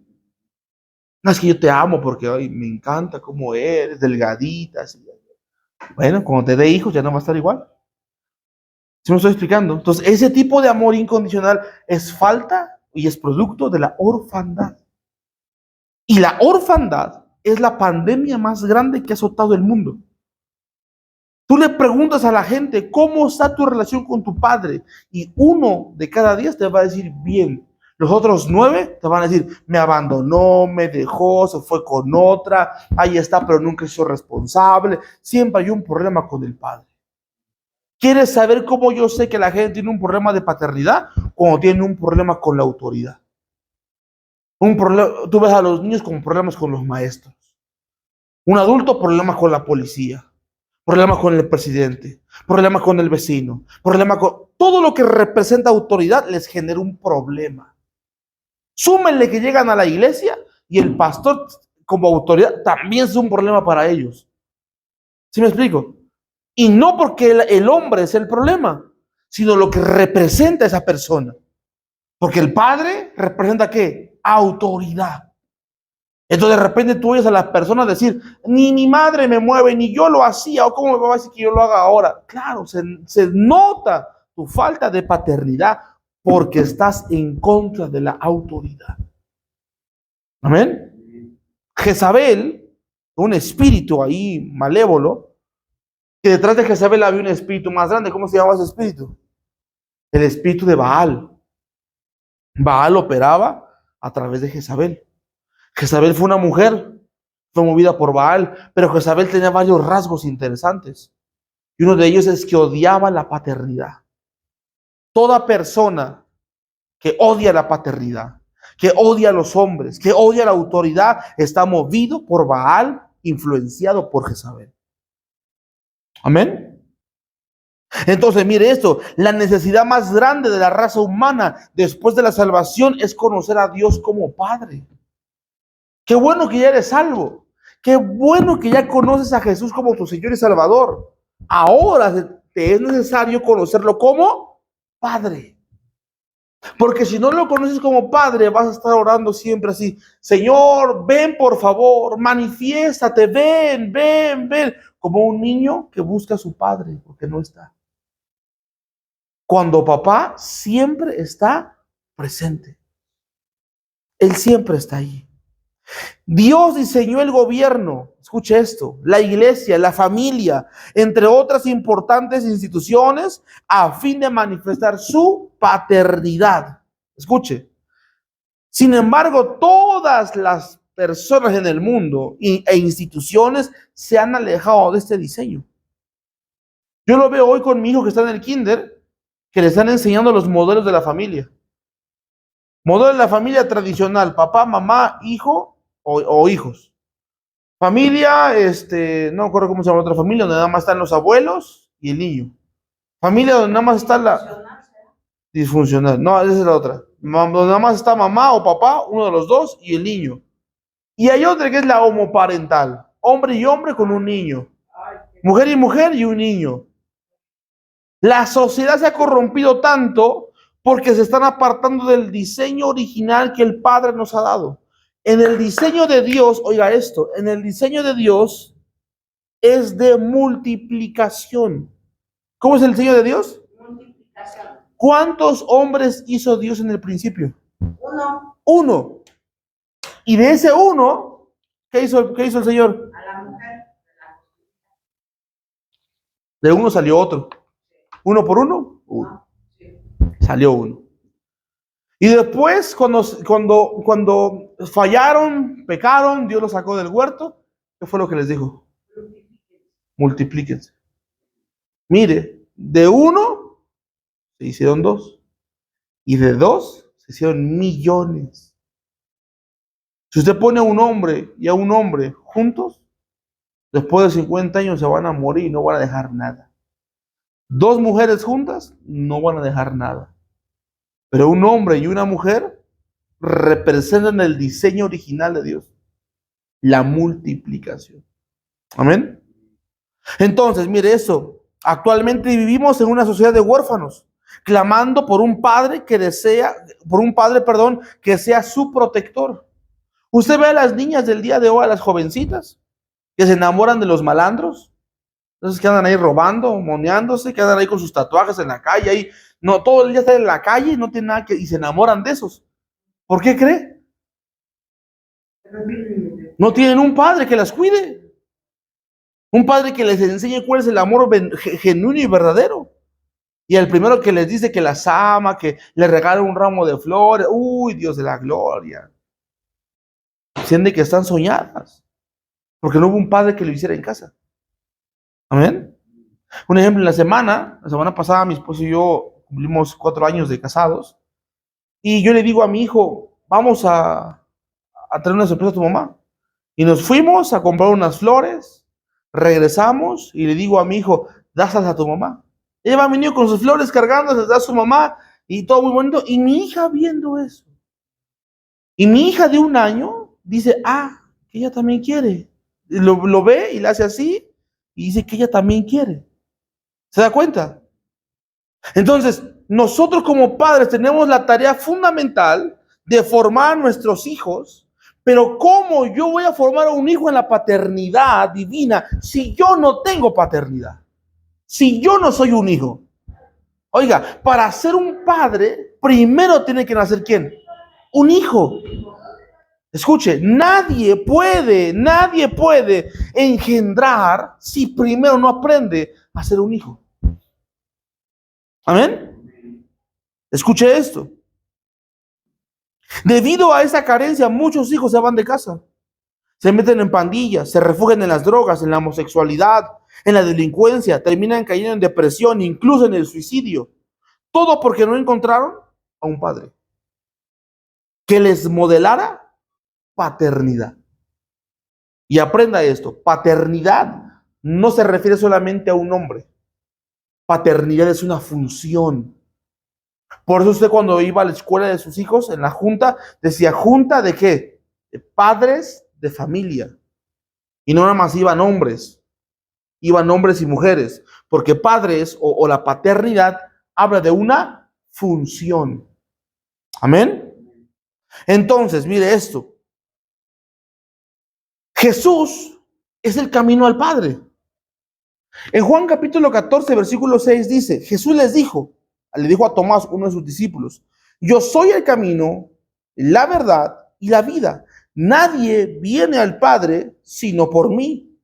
No es que yo te amo porque me encanta cómo eres, delgadita. Así. Bueno, cuando te dé hijos ya no va a estar igual. ¿Sí me estoy explicando? Entonces, ese tipo de amor incondicional es falta y es producto de la orfandad. Y la orfandad es la pandemia más grande que ha azotado el mundo. Tú le preguntas a la gente, ¿cómo está tu relación con tu padre? Y 1 de cada 10 te va a decir bien. Los otros 9 te van a decir, me abandonó, me dejó, se fue con otra, ahí está, pero nunca hizo responsable. Siempre hay un problema con el padre. ¿Quieres saber cómo yo sé que la gente tiene un problema de paternidad? Cuando tiene un problema con la autoridad. Tú ves a los niños con problemas con los maestros. Un adulto, problemas con la policía. Problemas con el presidente, problemas con el vecino, problemas con todo lo que representa autoridad les genera un problema. Súmenle que llegan a la iglesia y el pastor como autoridad también es un problema para ellos. ¿Sí me explico? Y no porque el hombre es el problema, sino lo que representa esa persona. Porque el padre representa ¿qué? Autoridad. Entonces de repente tú oyes a las personas decir, ni mi madre me mueve, ni yo lo hacía, o cómo me va a decir que yo lo haga ahora. Claro, se nota tu falta de paternidad porque estás en contra de la autoridad. Amén. Jezabel, un espíritu ahí malévolo, que detrás de Jezabel había un espíritu más grande. ¿Cómo se llama ese espíritu? El espíritu de Baal. Baal operaba a través de Jezabel. Jezabel fue una mujer, fue movida por Baal, pero Jezabel tenía varios rasgos interesantes. Y uno de ellos es que odiaba la paternidad. Toda persona que odia la paternidad, que odia a los hombres, que odia la autoridad, está movido por Baal, influenciado por Jezabel. Amén. Entonces, mire esto, la necesidad más grande de la raza humana después de la salvación es conocer a Dios como Padre. Qué bueno que ya eres salvo. Qué bueno que ya conoces a Jesús como tu Señor y Salvador. Ahora te es necesario conocerlo como Padre. Porque si no lo conoces como Padre, vas a estar orando siempre así: Señor, ven por favor, manifiéstate, ven, ven, ven. Como un niño que busca a su padre porque no está. Cuando papá siempre está presente. Él siempre está ahí. Dios diseñó el gobierno, escuche esto, la iglesia, la familia, entre otras importantes instituciones, a fin de manifestar su paternidad. Escuche. Sin embargo, todas las personas en el mundo e instituciones se han alejado de este diseño. Yo lo veo hoy con mi hijo que está en el kinder, que le están enseñando los modelos de la familia. Modelo de la familia tradicional: papá, mamá, hijo o hijos. Familia, no recuerdo cómo se llama la otra familia, donde nada más están los abuelos y el niño. Familia donde nada más está la disfuncional. No, esa es la otra. Donde nada más está mamá o papá, uno de los dos, y el niño. Y hay otra que es la homoparental: hombre y hombre con un niño, mujer y mujer y un niño. La sociedad se ha corrompido tanto porque se están apartando del diseño original que el Padre nos ha dado. En el diseño de Dios, oiga esto, en el diseño de Dios es de multiplicación. ¿Cómo es el diseño de Dios? Multiplicación. ¿Cuántos hombres hizo Dios en el principio? Uno. Uno. Y de ese uno, ¿qué hizo el Señor? A la mujer. De uno salió otro. ¿Uno por uno? Uno. Salió uno. Y después, cuando fallaron, pecaron, Dios los sacó del huerto, ¿qué fue lo que les dijo? Multiplíquense. Mire, de uno se hicieron dos. Y de dos se hicieron millones. Si usted pone a un hombre y a un hombre juntos, después de 50 años se van a morir y no van a dejar nada. Dos mujeres juntas no van a dejar nada. Pero un hombre y una mujer representan el diseño original de Dios, la multiplicación. Amén. Entonces, mire eso. Actualmente vivimos en una sociedad de huérfanos, clamando por un padre que sea su protector. Usted ve a las niñas del día de hoy, a las jovencitas, que se enamoran de los malandros. Entonces que andan ahí robando, moneándose, que andan ahí con sus tatuajes en la calle, ahí, no, todo el día están en la calle, no tienen nada y se enamoran de esos. ¿Por qué cree? No tienen un padre que las cuide. Un padre que les enseñe cuál es el amor genuino y verdadero. Y el primero que les dice que las ama, que les regala un ramo de flores. Uy, Dios de la gloria. Sienten que están soñadas. Porque no hubo un padre que lo hiciera en casa. Amén. Un ejemplo: la semana pasada, mi esposo y yo cumplimos 4 años de casados. Y yo le digo a mi hijo: vamos a traer una sorpresa a tu mamá. Y nos fuimos a comprar unas flores. Regresamos y le digo a mi hijo: dáselas a tu mamá. Ella va a venir con sus flores cargando, se las da a su mamá y todo muy bonito. Y mi hija viendo eso. Y mi hija de 1 año dice: que ella también quiere. Lo ve y le hace así y dice que ella también quiere. ¿Se da cuenta? Entonces, nosotros como padres tenemos la tarea fundamental de formar a nuestros hijos, pero ¿cómo yo voy a formar a un hijo en la paternidad divina si yo no tengo paternidad? Si yo no soy un hijo. Oiga, para ser un padre, primero tiene que nacer ¿quién? Un hijo. Escuche, nadie puede engendrar si primero no aprende a ser un hijo. Amén. Escuche esto. Debido a esa carencia, muchos hijos se van de casa. Se meten en pandillas, se refugian en las drogas, en la homosexualidad, en la delincuencia, terminan cayendo en depresión, incluso en el suicidio. Todo porque no encontraron a un padre que les modelara paternidad. Y aprenda esto, paternidad no se refiere solamente a un hombre. Paternidad es una función. Por eso usted cuando iba a la escuela de sus hijos, en la junta, decía, ¿junta de qué? De padres de familia. Y no nada más iban hombres y mujeres, porque padres o la paternidad habla de una función. Amén. Entonces, mire esto. Jesús es el camino al Padre. En Juan capítulo 14, versículo 6 dice, Jesús le dijo a Tomás, uno de sus discípulos, yo soy el camino, la verdad y la vida. Nadie viene al Padre sino por mí.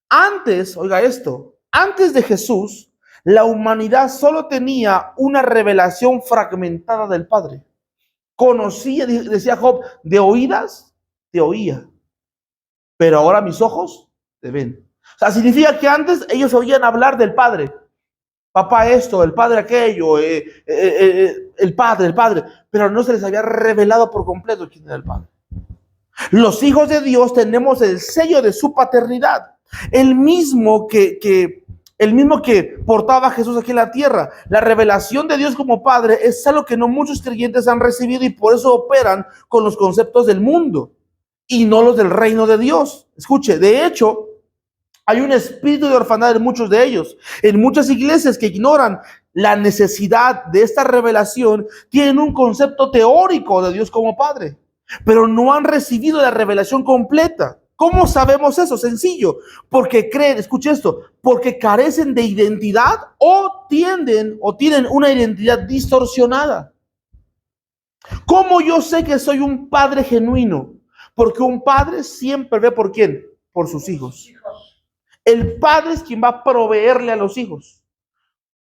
Antes, oiga esto, antes de Jesús, la humanidad solo tenía una revelación fragmentada del Padre. Conocía, decía Job, de oídas te oía, pero ahora mis ojos te ven. O sea, significa que antes ellos oían hablar del Padre. Papá esto, el Padre aquello, el Padre, pero no se les había revelado por completo quién era el Padre. Los hijos de Dios tenemos el sello de su paternidad, el mismo que portaba Jesús aquí en la tierra. La revelación de Dios como Padre es algo que no muchos creyentes han recibido y por eso operan con los conceptos del mundo y no los del reino de Dios. Escuche, de hecho, hay un espíritu de orfandad en muchos de ellos. En muchas iglesias que ignoran la necesidad de esta revelación, tienen un concepto teórico de Dios como Padre, pero no han recibido la revelación completa. ¿Cómo sabemos eso? Sencillo, porque creen, escuche esto, porque carecen de identidad o tienen una identidad distorsionada. ¿Cómo yo sé que soy un padre genuino? Porque un padre siempre ve por quién, por sus hijos. El padre es quien va a proveerle a los hijos.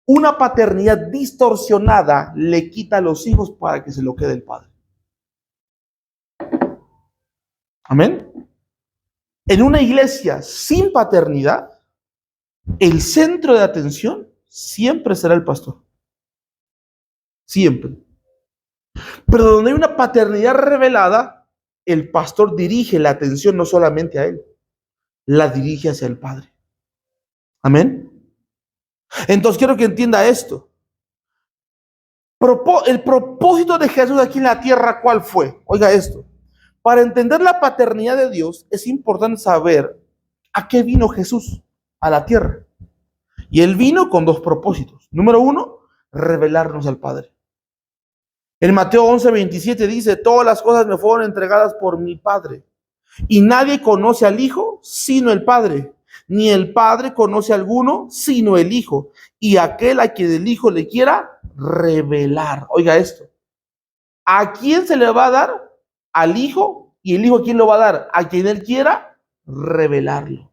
Una paternidad distorsionada le quita a los hijos para que se lo quede el padre. Amén. En una iglesia sin paternidad, el centro de atención siempre será el pastor. Siempre. Pero donde hay una paternidad revelada, el pastor dirige la atención no solamente a él, la dirige hacia el Padre. Amén. Entonces quiero que entienda esto. El propósito de Jesús aquí en la tierra, ¿cuál fue? Oiga esto. Para entender la paternidad de Dios, es importante saber a qué vino Jesús a la tierra. Y él vino con dos propósitos. Número uno, revelarnos al Padre. En Mateo 11:27 dice, todas las cosas me fueron entregadas por mi Padre. Y nadie conoce al Hijo sino el Padre. Ni el Padre conoce a alguno sino el Hijo. Y aquel a quien el Hijo le quiera revelar. Oiga esto. ¿A quién se le va a dar? Al Hijo. ¿Y el Hijo a quién lo va a dar? A quien él quiera revelarlo.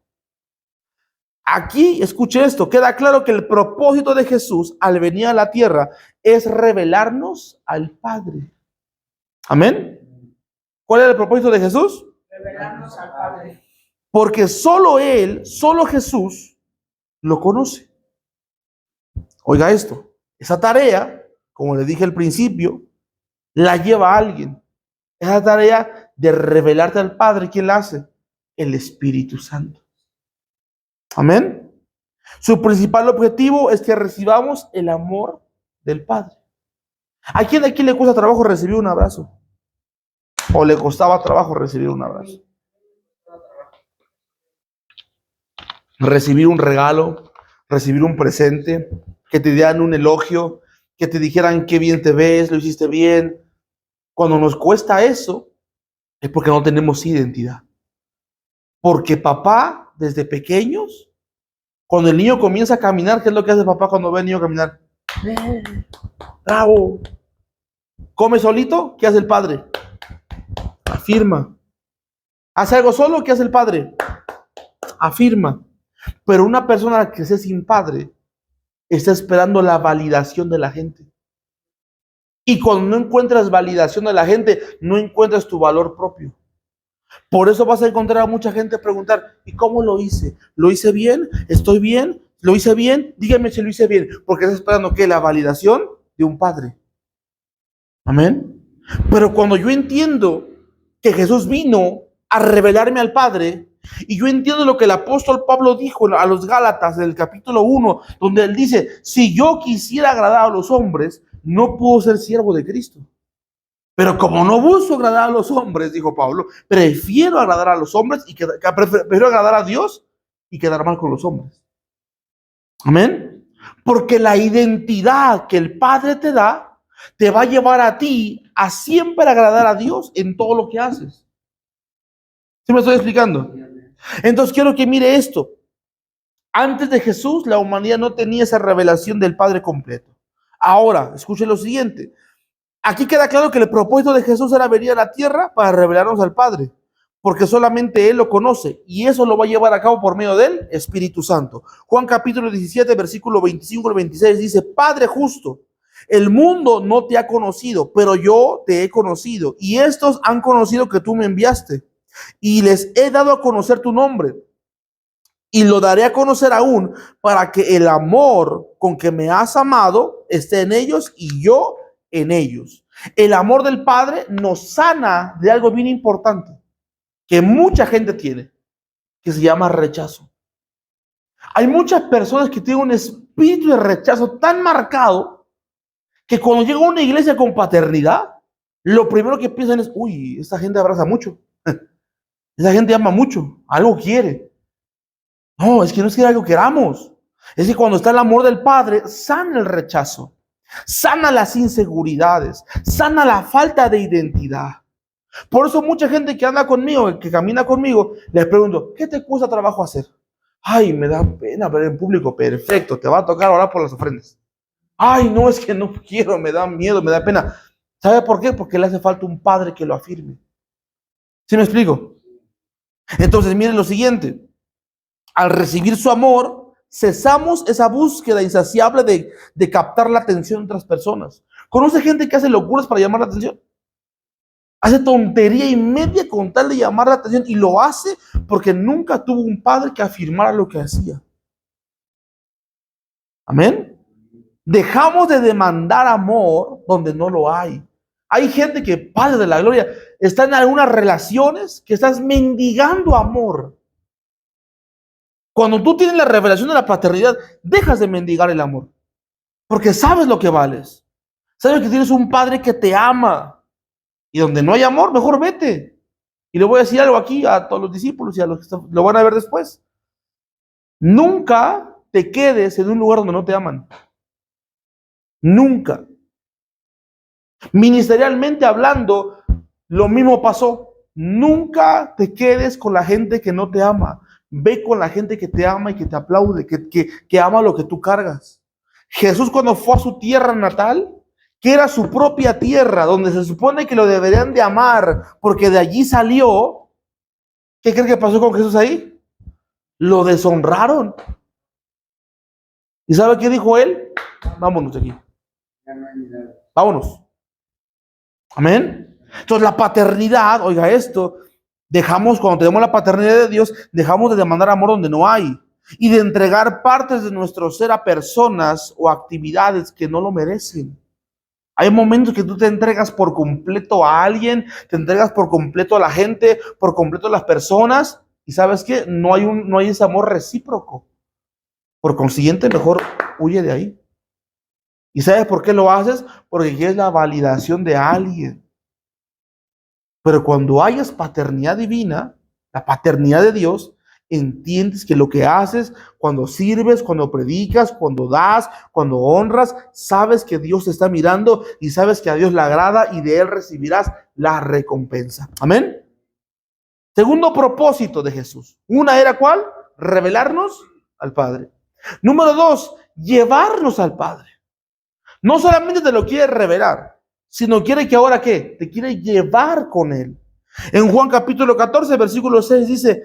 Aquí, escuche esto, queda claro que el propósito de Jesús al venir a la tierra es revelarnos al Padre. Amén. ¿Cuál era el propósito de Jesús? Revelarnos al Padre. Porque solo Él, solo Jesús lo conoce. Oiga esto, esa tarea, como le dije al principio, la lleva a alguien. Esa tarea de revelarte al Padre, ¿quién la hace? El Espíritu Santo. Amén. Su principal objetivo es que recibamos el amor del Padre. ¿A quién aquí le cuesta trabajo recibir un abrazo? ¿O le costaba trabajo recibir un abrazo? Recibir un regalo, recibir un presente, que te dieran un elogio, que te dijeran qué bien te ves, lo hiciste bien. Cuando nos cuesta eso, es porque no tenemos identidad. Porque papá, desde pequeños, cuando el niño comienza a caminar, ¿qué es lo que hace papá cuando ve al niño caminar? Bravo. ¿Come solito? ¿Qué hace el padre? Afirma. ¿Hace algo solo? ¿Qué hace el padre? Afirma. Pero una persona que sea sin padre está esperando la validación de la gente. Y cuando no encuentras validación de la gente, no encuentras tu valor propio. Por eso vas a encontrar a mucha gente preguntar, ¿y cómo lo hice? ¿Lo hice bien? ¿Estoy bien? ¿Lo hice bien? Dígame si lo hice bien. Porque estás esperando que la validación de un padre. Amén. Pero cuando yo entiendo que Jesús vino a revelarme al Padre, y yo entiendo lo que el apóstol Pablo dijo a los Gálatas en el capítulo 1, donde él dice, si yo quisiera agradar a los hombres, no puedo ser siervo de Cristo. Pero como no busco agradar a los hombres, dijo Pablo, prefiero agradar a los hombres y prefiero agradar a Dios y quedar mal con los hombres. Amén. Porque la identidad que el Padre te da te va a llevar a ti a siempre agradar a Dios en todo lo que haces. ¿Sí me estoy explicando? Entonces quiero que mire esto. Antes de Jesús, la humanidad no tenía esa revelación del Padre completo. Ahora, escuche lo siguiente. Aquí queda claro que el propósito de Jesús era venir a la tierra para revelarnos al Padre, porque solamente Él lo conoce, y eso lo va a llevar a cabo por medio del Espíritu Santo. Juan capítulo 17, versículo 25 al 26 dice, Padre justo, el mundo no te ha conocido, pero yo te he conocido, y estos han conocido que tú me enviaste, y les he dado a conocer tu nombre, y lo daré a conocer aún, para que el amor con que me has amado esté en ellos y yo en ellos. El amor del Padre nos sana de algo bien importante que mucha gente tiene, que se llama rechazo. Hay muchas personas que tienen un espíritu de rechazo tan marcado que cuando llega a una iglesia con paternidad, lo primero que piensan es, uy, esta gente abraza mucho, esa gente ama mucho, algo quiere. No, es que no es que algo queramos, es que cuando está el amor del Padre, sana el rechazo. Sana las inseguridades, sana la falta de identidad. Por eso mucha gente que anda conmigo, que camina conmigo, les pregunto, ¿qué te cuesta trabajo hacer? Ay, me da pena ver en público. Perfecto, te va a tocar orar por las ofrendas. Ay, no, es que no quiero, me da miedo, me da pena. ¿Sabe por qué? Porque le hace falta un padre que lo afirme. ¿Sí me explico? Entonces, miren lo siguiente. Al recibir su amor, cesamos esa búsqueda insaciable de captar la atención de otras personas. ¿Conoce gente que hace locuras para llamar la atención? Hace tontería y media con tal de llamar la atención, y lo hace porque nunca tuvo un padre que afirmara lo que hacía. Amén. Dejamos de demandar amor donde no lo hay. Hay gente que, Padre de la gloria, está en algunas relaciones que estás mendigando amor. Cuando tú tienes la revelación de la paternidad, dejas de mendigar el amor. Porque sabes lo que vales. Sabes que tienes un padre que te ama. Y donde no hay amor, mejor vete. Y le voy a decir algo aquí a todos los discípulos y a los que lo van a ver después. Nunca te quedes en un lugar donde no te aman. Nunca. Ministerialmente hablando, lo mismo pasó. Nunca te quedes con la gente que no te ama. Ve con la gente que te ama y que te aplaude, que ama lo que tú cargas. Jesús, cuando fue a su tierra natal, que era su propia tierra, donde se supone que lo deberían de amar, porque de allí salió, ¿qué creen que pasó con Jesús ahí? Lo deshonraron. ¿Y sabe qué dijo él? Vámonos de aquí. Vámonos. Amén. Entonces la paternidad, oiga esto, cuando tenemos la paternidad de Dios, dejamos de demandar amor donde no hay, y de entregar partes de nuestro ser a personas o actividades que no lo merecen. Hay momentos que tú te entregas por completo a alguien, te entregas por completo a la gente, por completo a las personas, y ¿sabes qué? No hay ese amor recíproco. Por consiguiente, mejor huye de ahí. ¿Y sabes por qué lo haces? Porque quieres la validación de alguien. Pero cuando hayas paternidad divina, la paternidad de Dios, entiendes que lo que haces, cuando sirves, cuando predicas, cuando das, cuando honras, sabes que Dios te está mirando y sabes que a Dios le agrada y de Él recibirás la recompensa. Amén. Segundo propósito de Jesús. Una era ¿cuál? Revelarnos al Padre. Número 2, llevarnos al Padre. No solamente te lo quiere revelar, sino quiere que ahora ¿qué? Te quiere llevar con Él. En Juan capítulo 14, versículo 6 dice,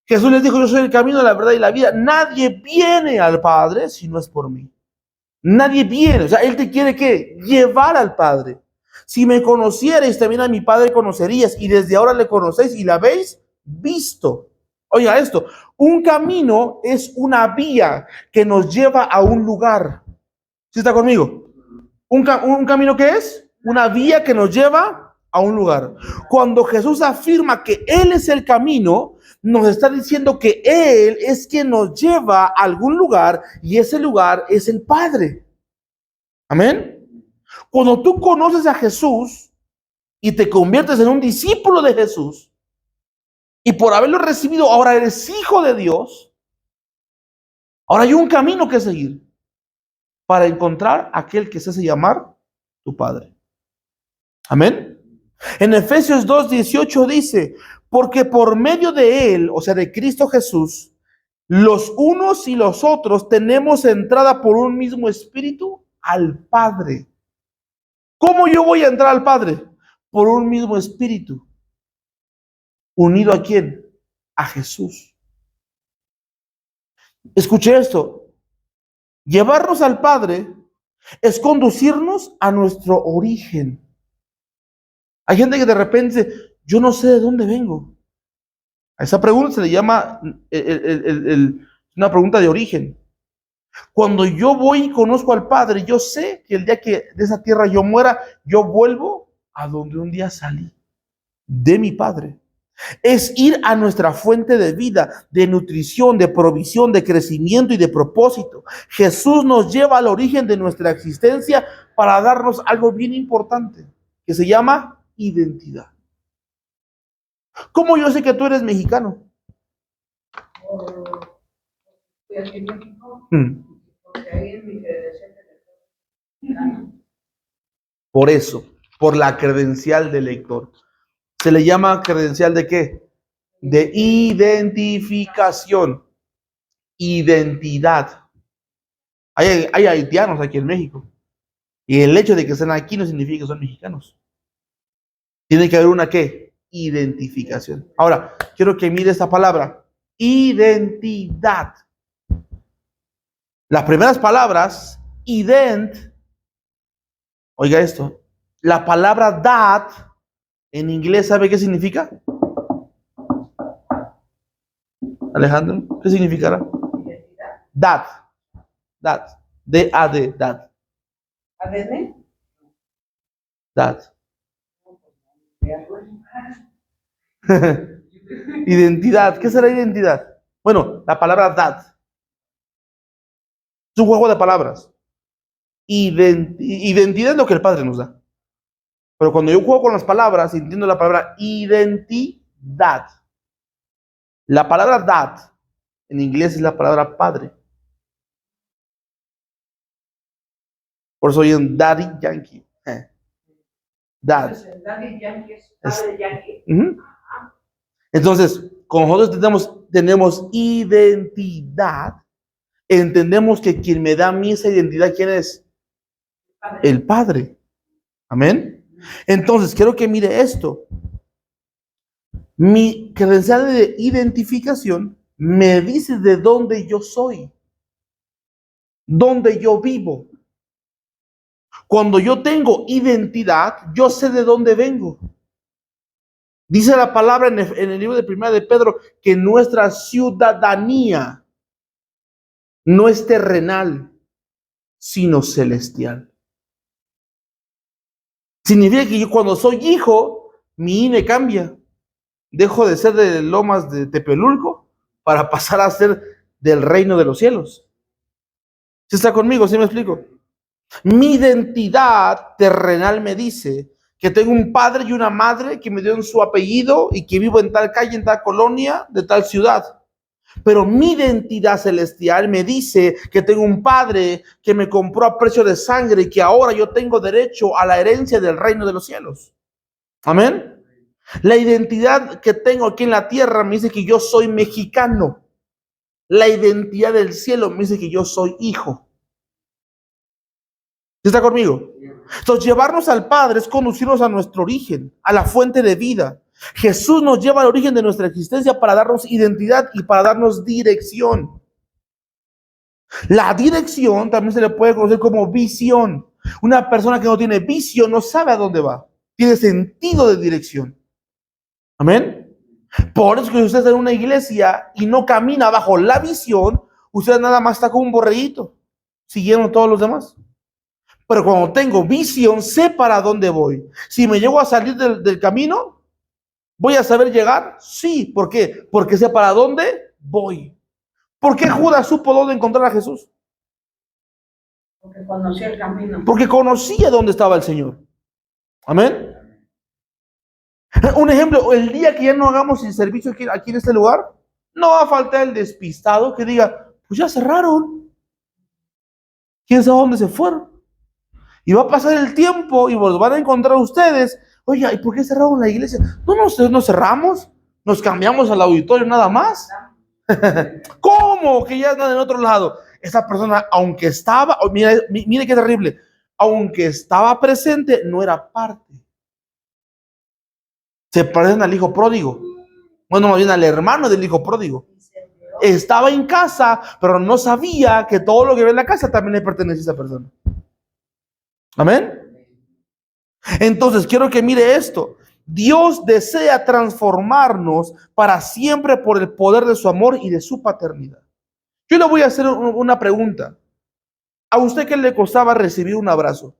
Jesús les dijo, yo soy el camino, la verdad y la vida. Nadie viene al Padre si no es por mí. Nadie viene. O sea, Él te quiere ¿qué? Llevar al Padre. Si me conocierais, también a mi Padre conocerías. Y desde ahora le conocéis y la habéis visto. Oiga esto. Un camino es una vía que nos lleva a un lugar. ¿Sí está conmigo? ¿Un camino qué es? Una vía que nos lleva a un lugar. Cuando Jesús afirma que Él es el camino, nos está diciendo que Él es quien nos lleva a algún lugar y ese lugar es el Padre. Amén. Cuando tú conoces a Jesús y te conviertes en un discípulo de Jesús y por haberlo recibido ahora eres hijo de Dios, ahora hay un camino que seguir para encontrar a aquel que se hace llamar tu Padre. Amén. En Efesios 2:18 dice, porque por medio de Él, o sea, de Cristo Jesús, los unos y los otros tenemos entrada por un mismo espíritu al Padre. ¿Cómo yo voy a entrar al Padre? Por un mismo espíritu. ¿Unido a quién? A Jesús. Escuche esto. Llevarnos al Padre es conducirnos a nuestro origen. Hay gente que de repente dice, yo no sé de dónde vengo. A esa pregunta se le llama una pregunta de origen. Cuando yo voy y conozco al Padre, yo sé que el día que de esa tierra yo muera, yo vuelvo a donde un día salí, de mi Padre. Es ir a nuestra fuente de vida, de nutrición, de provisión, de crecimiento y de propósito. Jesús nos lleva al origen de nuestra existencia para darnos algo bien importante, que se llama identidad. ¿Cómo yo sé que tú eres mexicano? Estoy aquí en México, Hmm. porque ahí en mi credencial de lector. Por eso, por la credencial de lector. Se le llama credencial de ¿qué? De identificación. Identidad. Hay haitianos aquí en México. Y el hecho de que estén aquí no significa que son mexicanos. Tiene que haber una ¿qué? Identificación. Ahora, quiero que mire esta palabra. Identidad. Las primeras palabras, ident, oiga esto, la palabra that, en inglés, ¿sabe qué significa? Alejandro, ¿qué significará? That, D-A-D, that. ¿ADN? That. Identidad, ¿qué será identidad? Bueno, la palabra that. Es un juego de palabras. Identidad es lo que el Padre nos da. Pero cuando yo juego con las palabras, entiendo la palabra identidad. La palabra that en inglés es la palabra padre. Por eso soy un daddy yankee. Dad. Entonces, Daddy Yankee es padre Yankee. Entonces, como nosotros tenemos identidad, entendemos que quien me da a mí esa identidad, ¿quién es? El Padre. Amén. Entonces, quiero que mire esto. Mi credencial de identificación me dice de dónde yo soy, dónde yo vivo. Cuando yo tengo identidad, yo sé de dónde vengo. Dice la palabra en el libro de Primera de Pedro que nuestra ciudadanía no es terrenal, sino celestial. Significa que yo cuando soy hijo, mi INE cambia. Dejo de ser de Lomas de Tepelulco para pasar a ser del reino de los cielos. ¿Sí está conmigo? ¿Sí me explico? Mi identidad terrenal me dice que tengo un padre y una madre que me dieron su apellido y que vivo en tal calle, en tal colonia, de tal ciudad. Pero mi identidad celestial me dice que tengo un Padre que me compró a precio de sangre y que ahora yo tengo derecho a la herencia del reino de los cielos. Amén. La identidad que tengo aquí en la tierra me dice que yo soy mexicano. La identidad del cielo me dice que yo soy hijo. ¿Está conmigo? Entonces, llevarnos al Padre es conducirnos a nuestro origen, a la fuente de vida. Jesús nos lleva al origen de nuestra existencia para darnos identidad y para darnos dirección. La dirección también se le puede conocer como visión. Una persona que no tiene visión no sabe a dónde va. Tiene sentido de dirección. Amén. Por eso que usted está en una iglesia y no camina bajo la visión, usted nada más está como un borreguito, siguiendo a todos los demás. Pero cuando tengo visión, sé para dónde voy. Si me llego a salir del camino, ¿voy a saber llegar? Sí. ¿Por qué? Porque sé para dónde voy. ¿Por qué Judas supo dónde encontrar a Jesús? Porque conocía el camino. Porque conocía dónde estaba el Señor. Amén. Un ejemplo, el día que ya no hagamos el servicio aquí en este lugar, no va a faltar el despistado que diga, pues ya cerraron. ¿Quién sabe dónde se fueron? Y va a pasar el tiempo y los van a encontrar ustedes. Oiga, ¿y por qué cerraron la iglesia? No, nos cerramos, nos cambiamos al auditorio nada más. ¿Cómo? Que ya están en otro lado. Esa persona, aunque estaba, mire qué terrible, aunque estaba presente, no era parte. Se parecen al hijo pródigo. Bueno, más bien al hermano del hijo pródigo. Estaba en casa, pero no sabía que todo lo que ve en la casa también le pertenece a esa persona. Amén. Entonces, quiero que mire esto. Dios desea transformarnos para siempre por el poder de su amor y de su paternidad. Yo le voy a hacer una pregunta. ¿A usted qué le costaba recibir un abrazo?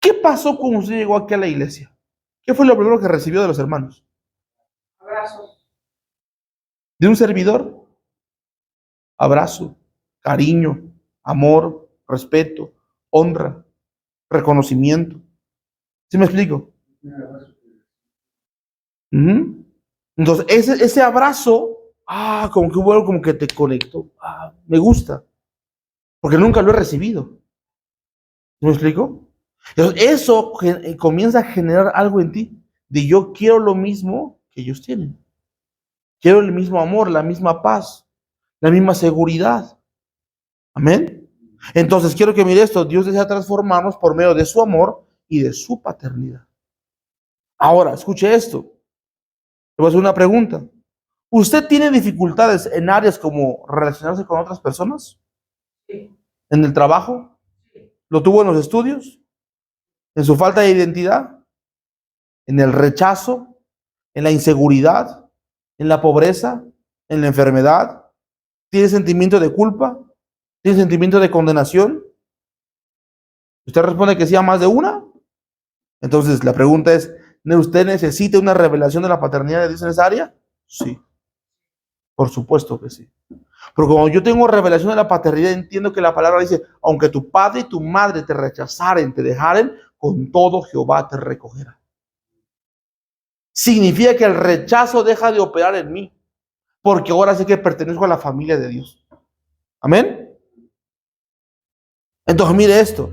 ¿Qué pasó cuando usted llegó aquí a la iglesia? ¿Qué fue lo primero que recibió de los hermanos? Abrazos. ¿De un servidor? Abrazo, cariño, amor, respeto, honra, reconocimiento. ¿Sí me explico? Entonces, ese abrazo, como que bueno, como que te conectó. Me gusta. Porque nunca lo he recibido. ¿Sí me explico? Entonces, eso comienza a generar algo en ti. De yo quiero lo mismo que ellos tienen. Quiero el mismo amor, la misma paz, la misma seguridad. Amén. Entonces, quiero que mire esto. Dios desea transformarnos por medio de su amor y de su paternidad. Ahora, escuche esto. Le voy a hacer una pregunta. ¿Usted tiene dificultades en áreas como relacionarse con otras personas? Sí. ¿En el trabajo? ¿Lo tuvo en los estudios? ¿En su falta de identidad? ¿En el rechazo? ¿En la inseguridad? ¿En la pobreza? ¿En la enfermedad? ¿Tiene sentimiento de culpa? ¿Tiene sentimiento de condenación? ¿Usted responde que sí a más de una? Entonces la pregunta es, ¿usted necesita una revelación de la paternidad de Dios en esa área? Sí, por supuesto que sí. Pero como yo tengo revelación de la paternidad, entiendo que la palabra dice, aunque tu padre y tu madre te rechazaren, te dejaren, con todo Jehová te recogerá. Significa que el rechazo deja de operar en mí, porque ahora sé que pertenezco a la familia de Dios. Amén. Entonces mire esto.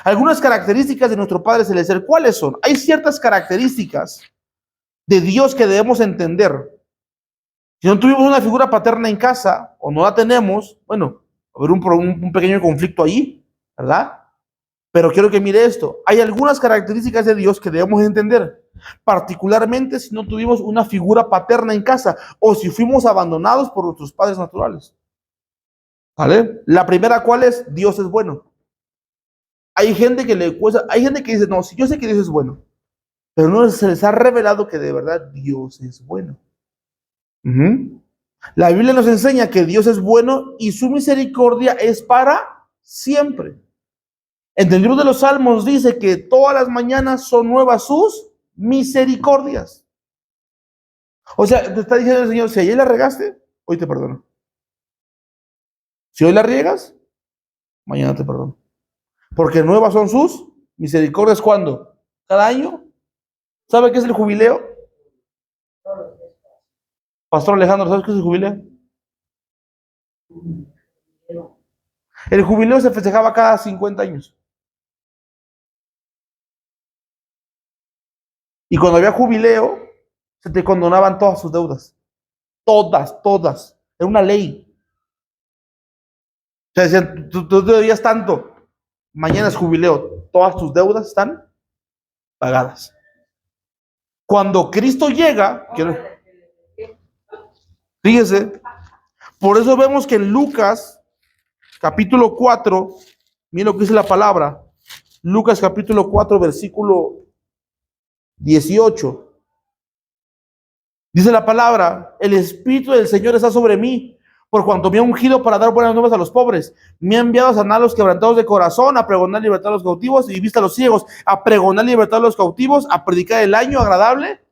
Algunas características de nuestro Padre Celestial, ¿cuáles son? Hay ciertas características de Dios que debemos entender. Si no tuvimos una figura paterna en casa, o no la tenemos, bueno, va a haber un pequeño conflicto ahí, ¿verdad? Pero quiero que mire esto. Hay algunas características de Dios que debemos entender, particularmente si no tuvimos una figura paterna en casa, o si fuimos abandonados por nuestros padres naturales. ¿Vale? La primera, ¿cuál es? Dios es bueno. Hay gente que le cuesta, hay gente que dice, no, si yo sé que Dios es bueno, pero no se les ha revelado que de verdad Dios es bueno. La Biblia nos enseña que Dios es bueno y su misericordia es para siempre. En el libro de los Salmos dice que todas las mañanas son nuevas sus misericordias. O sea, te está diciendo el Señor, si ayer la regaste, hoy te perdono. Si hoy la riegas, mañana te perdono. Porque nuevas son sus misericordias. ¿Cuándo? ¿Cada año? ¿Sabe qué es el jubileo? Pastor Alejandro, ¿sabes qué es el jubileo? El jubileo se festejaba cada 50 años. Y cuando había jubileo, se te condonaban todas sus deudas. Todas, todas. Era una ley. O sea, decían, tú debías tanto. Mañana es jubileo. Todas tus deudas están pagadas. Cuando Cristo llega, fíjese, por eso vemos que en Lucas, capítulo 4, miren lo que dice la palabra. Lucas capítulo 4, versículo 18. Dice la palabra, el Espíritu del Señor está sobre mí, por cuanto me ha ungido para dar buenas nuevas a los pobres. Me ha enviado a sanar a los quebrantados de corazón, a pregonar libertad a los cautivos y vista a los ciegos, a pregonar libertad a los cautivos, a predicar el año agradable.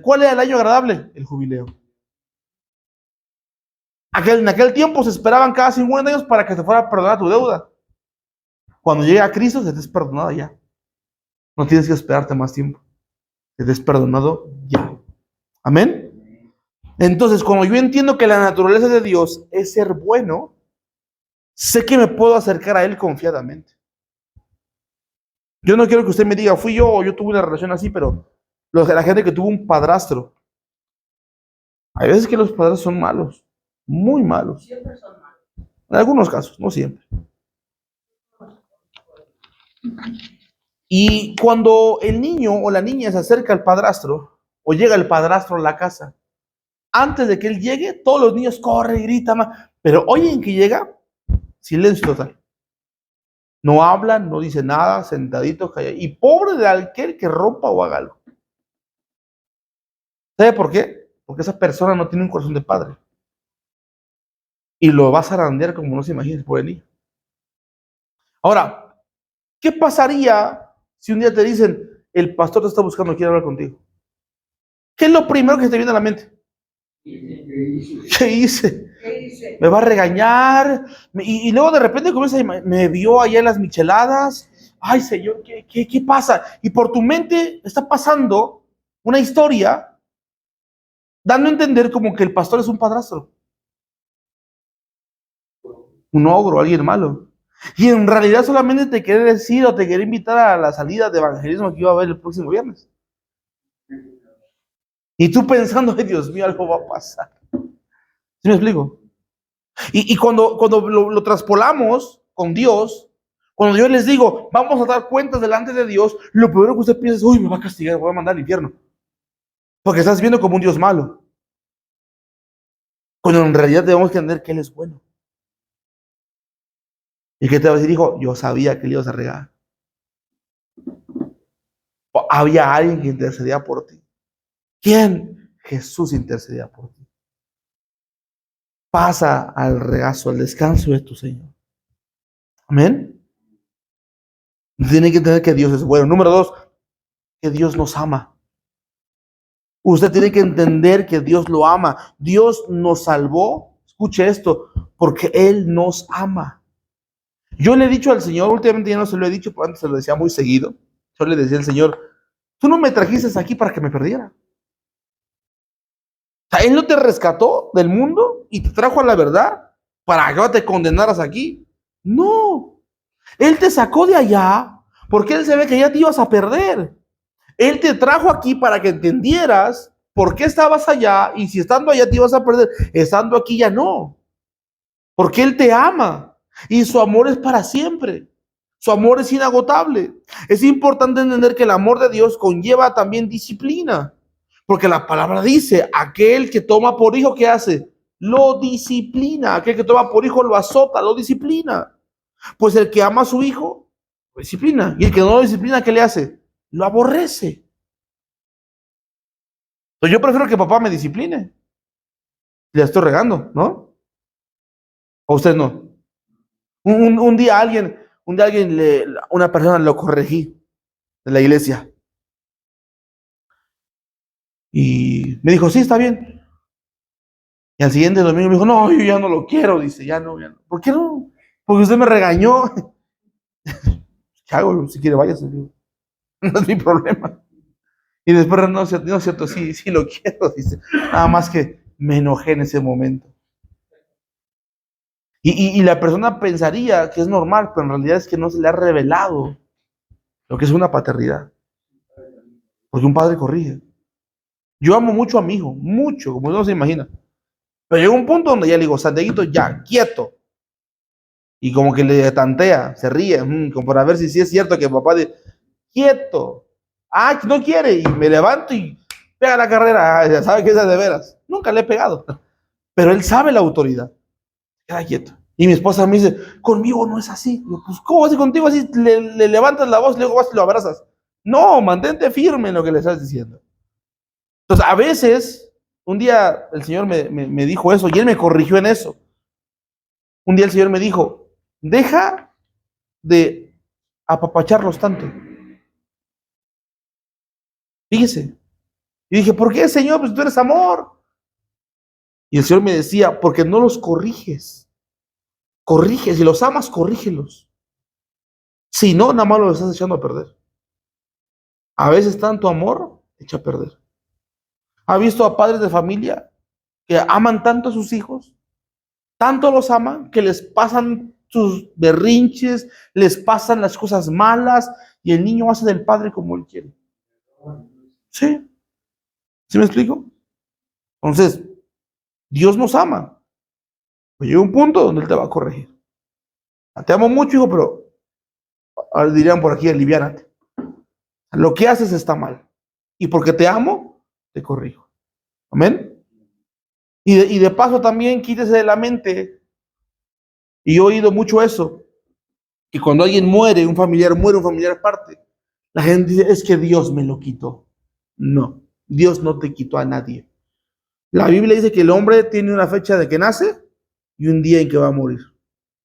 ¿Cuál era el año agradable? El jubileo. En aquel tiempo se esperaban cada 50 años para que te fuera a perdonar tu deuda. Cuando llega a Cristo, se te es perdonado ya. No tienes que esperarte más tiempo. Se te es perdonado ya. Amén. Entonces, cuando yo entiendo que la naturaleza de Dios es ser bueno, sé que me puedo acercar a Él confiadamente. Yo no quiero que usted me diga, fui yo o yo tuve una relación así, pero la gente que tuvo un padrastro, hay veces que los padrastros son malos, muy malos. Siempre son malos. En algunos casos, no siempre. Y cuando el niño o la niña se acerca al padrastro, o llega el padrastro a la casa, antes de que él llegue, todos los niños corren y gritan, pero oyen que llega, silencio total. No hablan, no dicen nada, sentaditos, callados. Y pobre de aquel que rompa o haga algo. ¿Sabe por qué? Porque esa persona no tiene un corazón de padre. Y lo va a zarandear como no se imagina por el niño. Ahora, ¿qué pasaría si un día te dicen, el pastor te está buscando, quiere hablar contigo? ¿Qué es lo primero que te viene a la mente? ¿Qué hice? Me va a regañar. Y luego de repente comienza, me vio allá en las micheladas. Ay, Señor, ¿qué pasa? Y por tu mente está pasando una historia dando a entender como que el pastor es un padrastro, un ogro, alguien malo. Y en realidad solamente te quiere decir o te quiere invitar a la salida de evangelismo que iba a haber el próximo viernes. Y tú pensando, ay, Dios mío, algo va a pasar. ¿Sí me explico? Y cuando lo traspolamos con Dios, cuando yo les digo, vamos a dar cuentas delante de Dios, lo primero que usted piensa es, uy, me va a castigar, me va a mandar al infierno. Porque estás viendo como un Dios malo. Cuando en realidad debemos entender que Él es bueno. ¿Y qué te va a decir, hijo? Yo sabía que le ibas a regar. Había alguien que intercedía por ti. ¿Quién? Jesús intercedía por ti. Pasa al regazo, al descanso de tu Señor. Amén. Tiene que entender que Dios es bueno. Número 2, que Dios nos ama. Usted tiene que entender que Dios lo ama. Dios nos salvó, escuche esto, porque Él nos ama. Yo le he dicho al Señor, últimamente ya no se lo he dicho, pero antes se lo decía muy seguido. Yo le decía al Señor, tú no me trajiste aquí para que me perdiera. O sea, Él no te rescató del mundo y te trajo a la verdad para que te condenaras aquí. No. Él te sacó de allá porque Él sabe que ya te ibas a perder. Él te trajo aquí para que entendieras por qué estabas allá y si estando allá te ibas a perder, estando aquí ya no. Porque Él te ama y su amor es para siempre. Su amor es inagotable. Es importante entender que el amor de Dios conlleva también disciplina. Porque la palabra dice, aquel que toma por hijo, ¿qué hace? Lo disciplina. Aquel que toma por hijo lo azota, lo disciplina. Pues el que ama a su hijo, lo disciplina. Y el que no lo disciplina, ¿qué le hace? Lo aborrece. Entonces yo prefiero que papá me discipline. Le estoy regando, ¿no? ¿O usted no? Un día una persona lo corregí de la iglesia. Y me dijo, sí, está bien. Y al siguiente domingo me dijo, no, yo ya no lo quiero. Dice, ya no. ¿Por qué no? Porque usted me regañó. ¿Qué hago? Si quiere, váyase. No es mi problema. Y después, no es cierto, sí lo quiero. Dice, nada más que me enojé en ese momento. Y la persona pensaría que es normal, pero en realidad es que no se le ha revelado lo que es una paternidad. Porque un padre corrige. Yo amo mucho a mi hijo, mucho, como uno se imagina. Pero llega un punto donde ya le digo, Santiaguito, ya, quieto. Y como que le tantea, se ríe, como para ver si sí es cierto que papá dice, quieto. Ah, no quiere. Y me levanto y pega la carrera. Ya sabe que es de veras. Nunca le he pegado. Pero él sabe la autoridad. Queda quieto. Y mi esposa me dice, conmigo no es así. Yo, pues, ¿cómo así contigo? Así le levantas la voz y luego vas y lo abrazas. No, mantente firme en lo que le estás diciendo. Entonces, a veces, un día el Señor me dijo eso y Él me corrigió en eso. Un día el Señor me dijo, deja de apapacharlos tanto. Fíjese. Y dije, ¿por qué, Señor? Pues tú eres amor. Y el Señor me decía, porque no los corriges. Corriges, si los amas, corrígelos. Si no, nada más los estás echando a perder. A veces tanto amor echa a perder. ¿Ha visto a padres de familia que aman tanto a sus hijos? Tanto los aman que les pasan sus berrinches, les pasan las cosas malas y el niño hace del padre como él quiere. ¿Sí? ¿Sí me explico? Entonces, Dios nos ama. Pero llega un punto donde Él te va a corregir. Te amo mucho, hijo, pero ahora dirían por aquí, aliviánate. Lo que haces está mal. Y porque te amo, te corrijo. Amén. Y de paso también quítese de la mente. Y yo he oído mucho eso. Que cuando alguien muere, un familiar parte. La gente dice, es que Dios me lo quitó. No, Dios no te quitó a nadie. La Biblia dice que el hombre tiene una fecha de que nace y un día en que va a morir.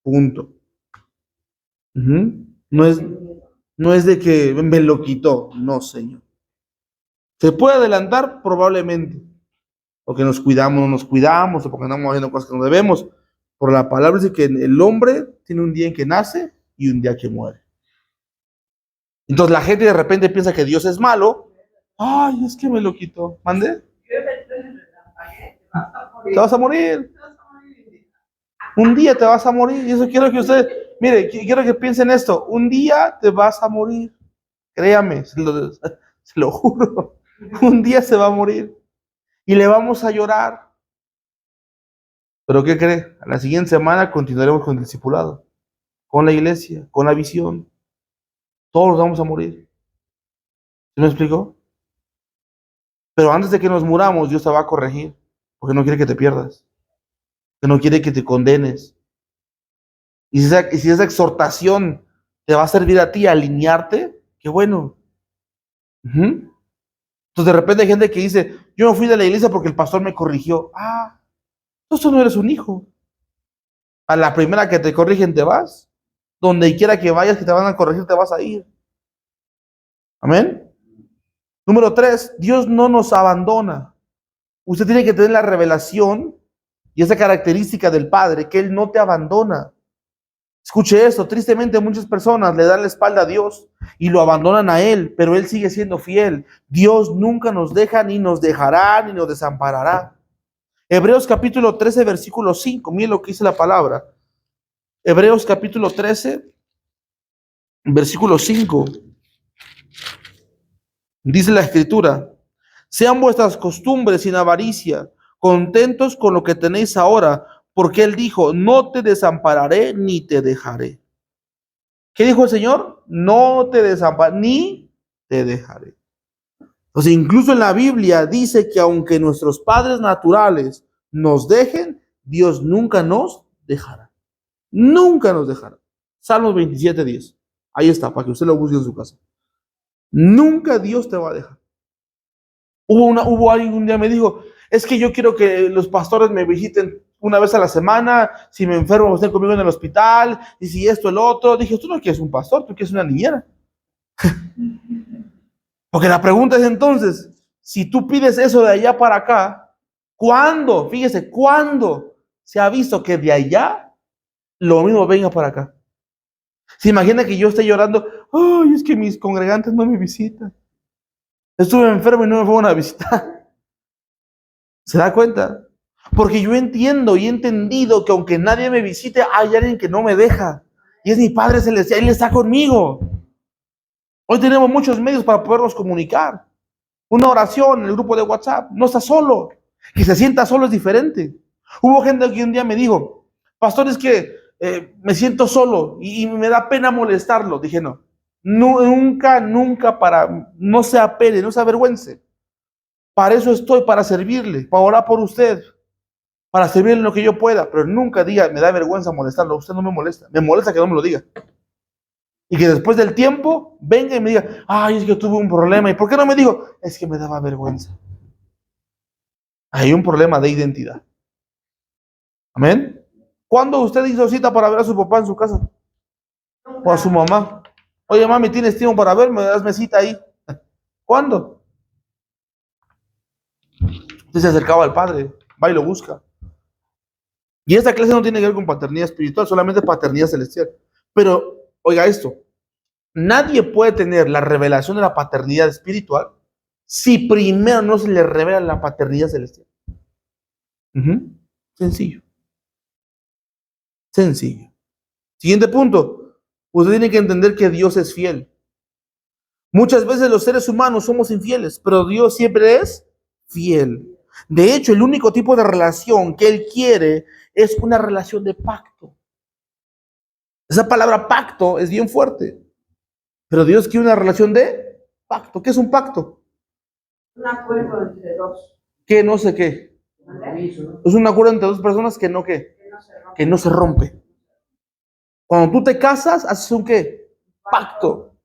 Punto. No es, no es de que me lo quitó, no, Señor. ¿Se puede adelantar? Probablemente. Porque nos cuidamos, no nos cuidamos, o porque andamos haciendo cosas que no debemos. Por la palabra dice que el hombre tiene un día en que nace y un día que muere. Entonces la gente de repente piensa que Dios es malo. Ay, es que me lo quitó. ¿Mande? Te vas a morir. Un día te vas a morir. Y eso quiero que usted, mire, quiero que piensen esto. Un día te vas a morir. Créame, se lo juro. Un día se va a morir. Y le vamos a llorar. ¿Pero qué cree? A la siguiente semana continuaremos con el discipulado, con la iglesia, con la visión. Todos vamos a morir. ¿Sí me explico? Pero antes de que nos muramos, Dios te va a corregir. Porque no quiere que te pierdas. Que no quiere que te condenes. Y si esa exhortación te va a servir a ti a alinearte, qué bueno. Entonces de repente hay gente que dice, yo no fui de la iglesia porque el pastor me corrigió. Ah, tú no eres un hijo. A la primera que te corrigen te vas. Donde quiera que vayas que te van a corregir te vas a ir. Amén. Número 3, Dios no nos abandona. Usted tiene que tener la revelación y esa característica del Padre, que Él no te abandona. Escuche esto, tristemente muchas personas le dan la espalda a Dios y lo abandonan a Él, pero Él sigue siendo fiel. Dios nunca nos deja, ni nos dejará, ni nos desamparará. Hebreos capítulo 13, versículo 5, miren lo que dice la palabra. Hebreos capítulo 13, versículo 5. Dice la escritura, sean vuestras costumbres sin avaricia, contentos con lo que tenéis ahora, porque Él dijo, no te desampararé ni te dejaré. ¿Qué dijo el Señor? No te desampararé ni te dejaré. Entonces, incluso en la Biblia dice que aunque nuestros padres naturales nos dejen, Dios nunca nos dejará. Nunca nos dejará. Salmos 27:10. Ahí está, para que usted lo busque en su casa. Nunca Dios te va a dejar. Hubo alguien un día me dijo, es que yo quiero que los pastores me visiten una vez a la semana, si me enfermo estén conmigo en el hospital, y si esto, el otro. Dije, tú no quieres un pastor, tú quieres una niñera. Porque la pregunta es entonces, si tú pides eso de allá para acá, ¿cuándo? Fíjese, ¿cuándo se ha visto que de allá lo mismo venga para acá? Se imagina que yo esté llorando, ay, es que mis congregantes no me visitan. Estuve enfermo y no me fueron a visitar. ¿Se da cuenta? Porque yo entiendo y he entendido que aunque nadie me visite, hay alguien que no me deja. Y es mi Padre Celestial, Él está conmigo. Hoy tenemos muchos medios para podernos comunicar. Una oración en el grupo de WhatsApp, no está solo. Que se sienta solo es diferente. Hubo gente que un día me dijo, pastor, es que me siento solo y me da pena molestarlo. Dije, no, nunca no se apene, no se avergüence. Para eso estoy, para servirle, para orar por usted, para servirle en lo que yo pueda, pero nunca diga, me da vergüenza molestarlo. Usted no me molesta que no me lo diga. Y que después del tiempo venga y me diga, ay, es que tuve un problema. ¿Y por qué no me dijo? Es que me daba vergüenza. Hay un problema de identidad. Amén. ¿Cuándo usted hizo cita para ver a su papá en su casa? O a su mamá. Oye, mami, ¿tienes tiempo para verme? Hazme cita ahí. ¿Cuándo? Usted se acercaba al Padre, va y lo busca. Y esta clase no tiene que ver con paternidad espiritual, solamente paternidad celestial. Pero, oiga esto, nadie puede tener la revelación de la paternidad espiritual si primero no se le revela la paternidad celestial. Sencillo. Sencillo. Siguiente punto. Usted tiene que entender que Dios es fiel. Muchas veces los seres humanos somos infieles, pero Dios siempre es fiel. De hecho, el único tipo de relación que Él quiere es una relación de pacto. Esa palabra pacto es bien fuerte. Pero Dios quiere una relación de pacto. ¿Qué es un pacto? Un acuerdo entre dos. Que no sé qué. Es un acuerdo entre dos personas que no qué. Que no se rompe. Cuando tú te casas, haces un qué. Pacto.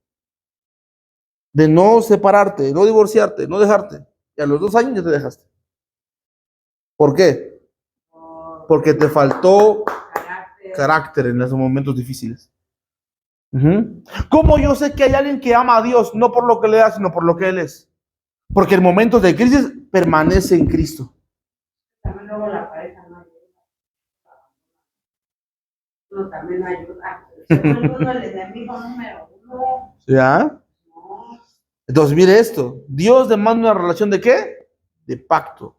De no separarte, de no divorciarte, no dejarte. Y a los 2 años ya te dejaste. ¿Por qué? Porque te faltó carácter en esos momentos difíciles. ¿Cómo yo sé que hay alguien que ama a Dios? No por lo que le da, sino por lo que Él es. Porque en momentos de crisis permanece en Cristo. También luego la pareja no ayuda. No, también ayuda. Segundo, el enemigo número 1. ¿Ya? No. Entonces, mire esto. Dios demanda una relación de ¿qué? De pacto.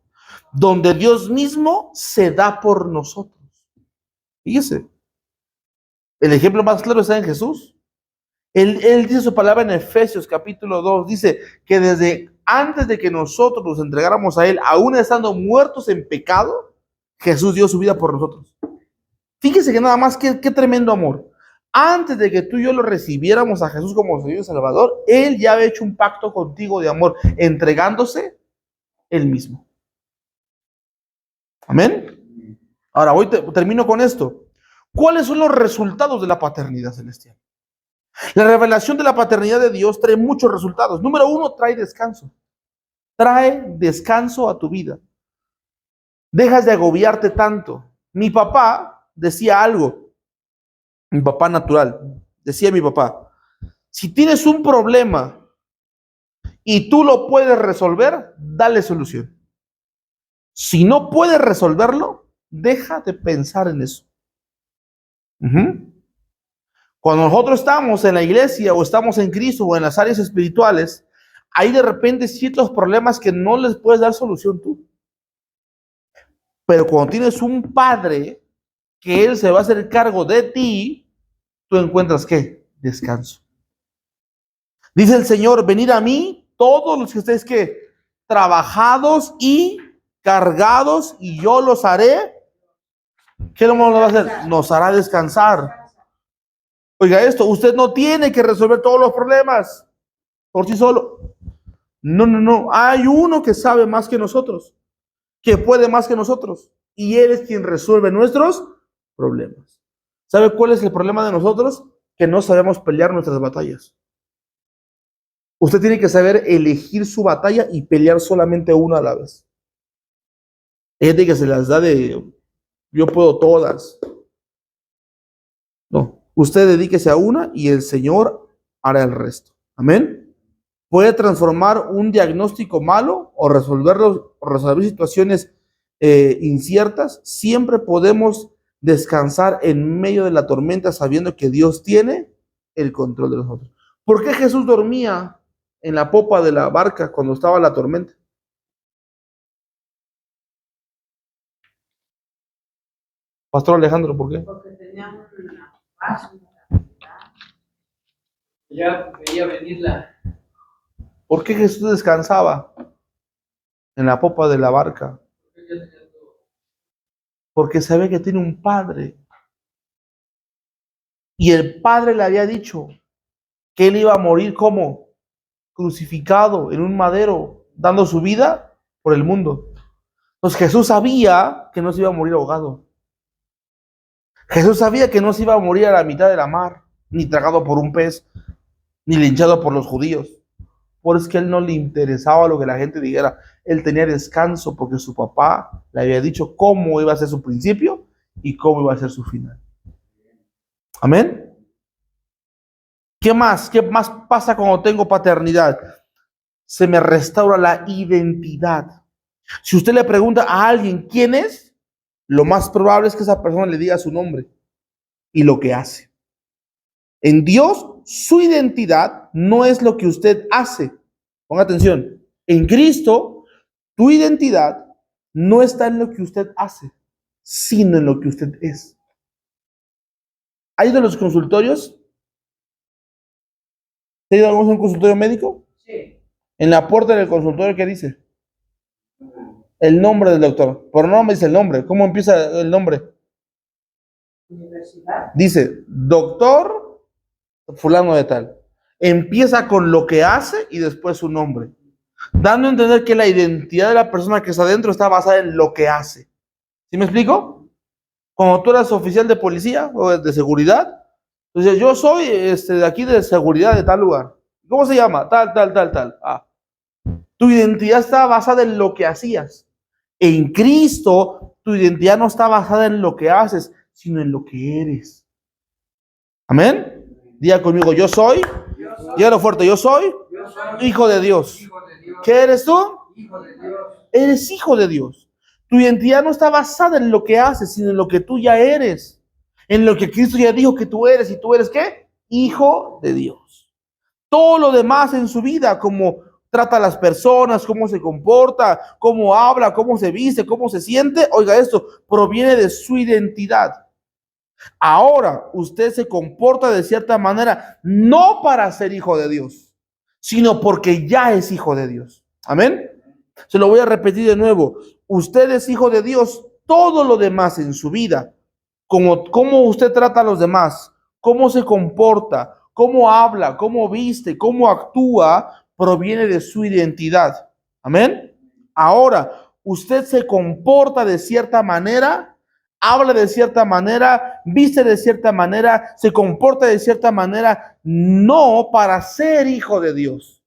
Donde Dios mismo se da por nosotros. Fíjese. El ejemplo más claro está en Jesús. Él dice su palabra en Efesios capítulo 2. Dice que desde antes de que nosotros nos entregáramos a Él, aún estando muertos en pecado, Jesús dio su vida por nosotros. Fíjese que nada más, qué tremendo amor. Antes de que tú y yo lo recibiéramos a Jesús como Señor y Salvador, Él ya había hecho un pacto contigo de amor, entregándose Él mismo. Amén. Ahora, hoy termino con esto. ¿Cuáles son los resultados de la paternidad celestial? La revelación de la paternidad de Dios trae muchos resultados. Número 1, trae descanso. Trae descanso a tu vida. Dejas de agobiarte tanto. Mi papá decía algo. Mi papá natural. Decía mi papá, si tienes un problema y tú lo puedes resolver, dale solución. Si no puedes resolverlo, deja de pensar en eso. Cuando nosotros estamos en la iglesia o estamos en Cristo o en las áreas espirituales, hay de repente ciertos problemas que no les puedes dar solución tú. Pero cuando tienes un padre que Él se va a hacer cargo de ti, tú encuentras ¿qué? Descanso. Dice el Señor, venid a mí todos los que estéis ¿qué? Trabajados y cargados, y yo los haré. ¿Qué nos va a hacer? Nos hará descansar. Oiga esto, usted no tiene que resolver todos los problemas por sí solo. No. Hay uno que sabe más que nosotros, que puede más que nosotros, y Él es quien resuelve nuestros problemas. ¿Sabe cuál es el problema de nosotros? Que no sabemos pelear nuestras batallas. Usted tiene que saber elegir su batalla y pelear solamente una a la vez. Hay gente que se las da de yo puedo todas. No, usted dedíquese a una y el Señor hará el resto. Amén. Puede transformar un diagnóstico malo o resolver situaciones inciertas. Siempre podemos descansar en medio de la tormenta sabiendo que Dios tiene el control de nosotros. ¿Por qué Jesús dormía en la popa de la barca cuando estaba la tormenta? Pastor Alejandro, ¿por qué? Porque tenían una paz, una tranquilidad. Ya veía venirla. ¿Por qué Jesús descansaba en la popa de la barca? Porque sabía que tiene un padre. Y el padre le había dicho que él iba a morir como crucificado en un madero, dando su vida por el mundo. Entonces Jesús sabía que no se iba a morir ahogado. Jesús sabía que no se iba a morir a la mitad de la mar, ni tragado por un pez, ni linchado por los judíos. Por eso es que a él no le interesaba lo que la gente dijera. Él tenía descanso porque su papá le había dicho cómo iba a ser su principio y cómo iba a ser su final. Amén. ¿Qué más? ¿Qué más pasa cuando tengo paternidad? Se me restaura la identidad. Si usted le pregunta a alguien quién es, lo más probable es que esa persona le diga su nombre y lo que hace. En Dios, su identidad no es lo que usted hace. Ponga atención. En Cristo, tu identidad no está en lo que usted hace, sino en lo que usted es. ¿Ha ido a los consultorios? ¿Ha ido a un consultorio médico? Sí. En la puerta del consultorio, ¿qué dice? El nombre del doctor. Pero no me dice el nombre. ¿Cómo empieza el nombre? Universidad. Dice, doctor fulano de tal. Empieza con lo que hace y después su nombre. Dando a entender que la identidad de la persona que está adentro está basada en lo que hace. ¿Sí me explico? Cuando tú eras oficial de policía o de seguridad, entonces yo soy de aquí de seguridad de tal lugar. ¿Cómo se llama? Tal, tal, tal, tal. Ah. Tu identidad está basada en lo que hacías. En Cristo, tu identidad no está basada en lo que haces, sino en lo que eres. Amén. Diga conmigo, yo soy. Dígalo fuerte, yo soy hijo de Dios. ¿Qué eres tú? Hijo de Dios. Eres hijo de Dios. Tu identidad no está basada en lo que haces, sino en lo que tú ya eres. En lo que Cristo ya dijo que tú eres. ¿Y tú eres qué? Hijo de Dios. Todo lo demás en su vida, como trata a las personas, cómo se comporta, cómo habla, cómo se viste, cómo se siente, oiga esto, proviene de su identidad. Ahora usted se comporta de cierta manera, no para ser hijo de Dios, sino porque ya es hijo de Dios. Amén. Se lo voy a repetir de nuevo. Usted es hijo de Dios. Todo lo demás en su vida, como cómo usted trata a los demás, cómo se comporta, cómo habla, cómo viste, cómo actúa, proviene de su identidad. Amén. Ahora, usted se comporta de cierta manera, habla de cierta manera, viste de cierta manera, se comporta de cierta manera, no para ser hijo de Dios,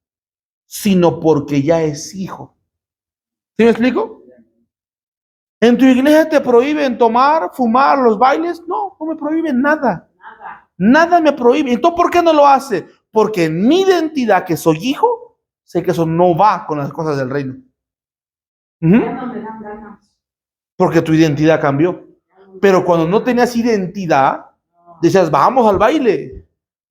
sino porque ya es hijo. ¿Sí me explico? ¿En tu iglesia te prohíben tomar, fumar, los bailes? No, no me prohíben nada. Nada me prohíbe. Entonces, ¿por qué no lo hace? Porque en mi identidad, que soy hijo, sé que eso no va con las cosas del reino. Ya no me dan ganas. Porque tu identidad cambió. Pero cuando no tenías identidad, decías, vamos al baile,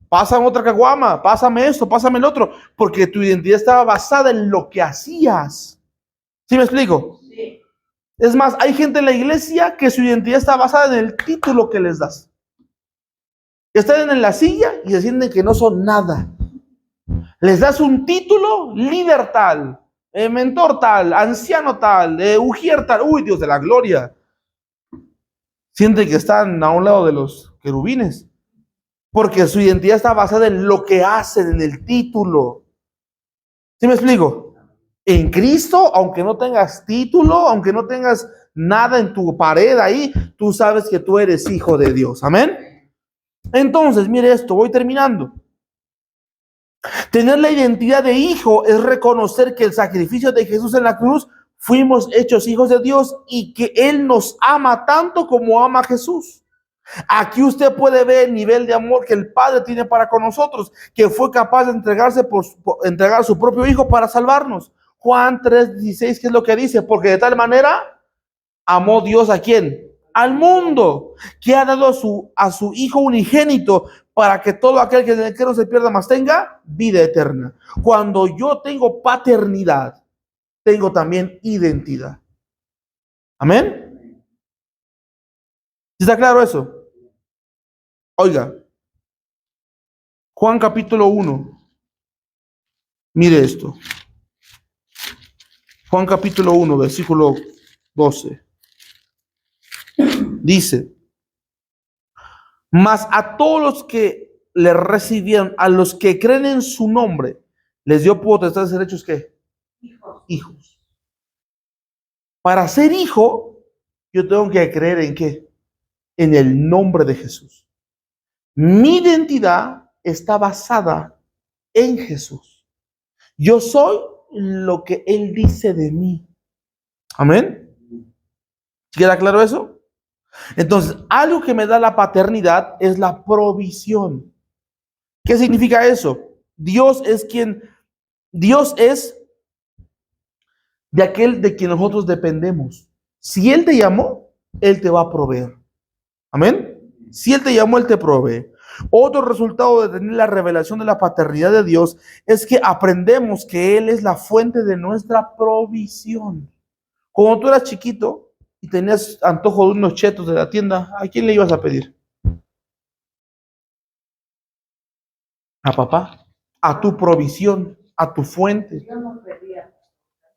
pásame otra caguama, pásame esto, pásame el otro, porque tu identidad estaba basada en lo que hacías. ¿Sí me explico? Sí. Es más, hay gente en la iglesia que su identidad está basada en el título que les das. Están en la silla y se sienten que no son nada. Les das un título, líder tal, mentor tal, anciano tal, ujier tal, uy, Dios de la gloria. Sienten que están a un lado de los querubines, porque su identidad está basada en lo que hacen, en el título. ¿Sí me explico? En Cristo, aunque no tengas título, aunque no tengas nada en tu pared ahí, tú sabes que tú eres hijo de Dios. Amén. Entonces, mire esto, voy terminando. Tener la identidad de hijo es reconocer que el sacrificio de Jesús en la cruz fuimos hechos hijos de Dios y que Él nos ama tanto como ama a Jesús. Aquí usted puede ver el nivel de amor que el Padre tiene para con nosotros, que fue capaz de entregarse por entregar a su propio hijo para salvarnos. Juan 3:16, ¿qué es lo que dice? Porque de tal manera amó Dios ¿a quién? Al mundo, que ha dado a su Hijo unigénito para que todo aquel que no se pierda más tenga vida eterna. Cuando yo tengo paternidad, tengo también identidad. Amén. ¿Está claro eso? Oiga, Juan capítulo 1. Mire esto. Juan capítulo 1, versículo 12. Dice, mas a todos los que le recibieron, a los que creen en su nombre, les dio potestad de ser hechos, ¿qué? Hijos. Para ser hijo, yo tengo que creer en ¿qué? En el nombre de Jesús. Mi identidad está basada en Jesús. Yo soy lo que Él dice de mí. Amén. ¿Queda claro eso? Entonces, algo que me da la paternidad es la provisión. ¿Qué significa eso? Dios es de aquel de quien nosotros dependemos. Si Él te llamó, Él te va a proveer. Amén. Si Él te llamó, Él te provee. Otro resultado de tener la revelación de la paternidad de Dios es que aprendemos que Él es la fuente de nuestra provisión. Cuando tú eras chiquito y tenías antojo de unos chetos de la tienda, ¿a quién le ibas a pedir? A papá, a tu provisión, a tu fuente. Yo no pedía,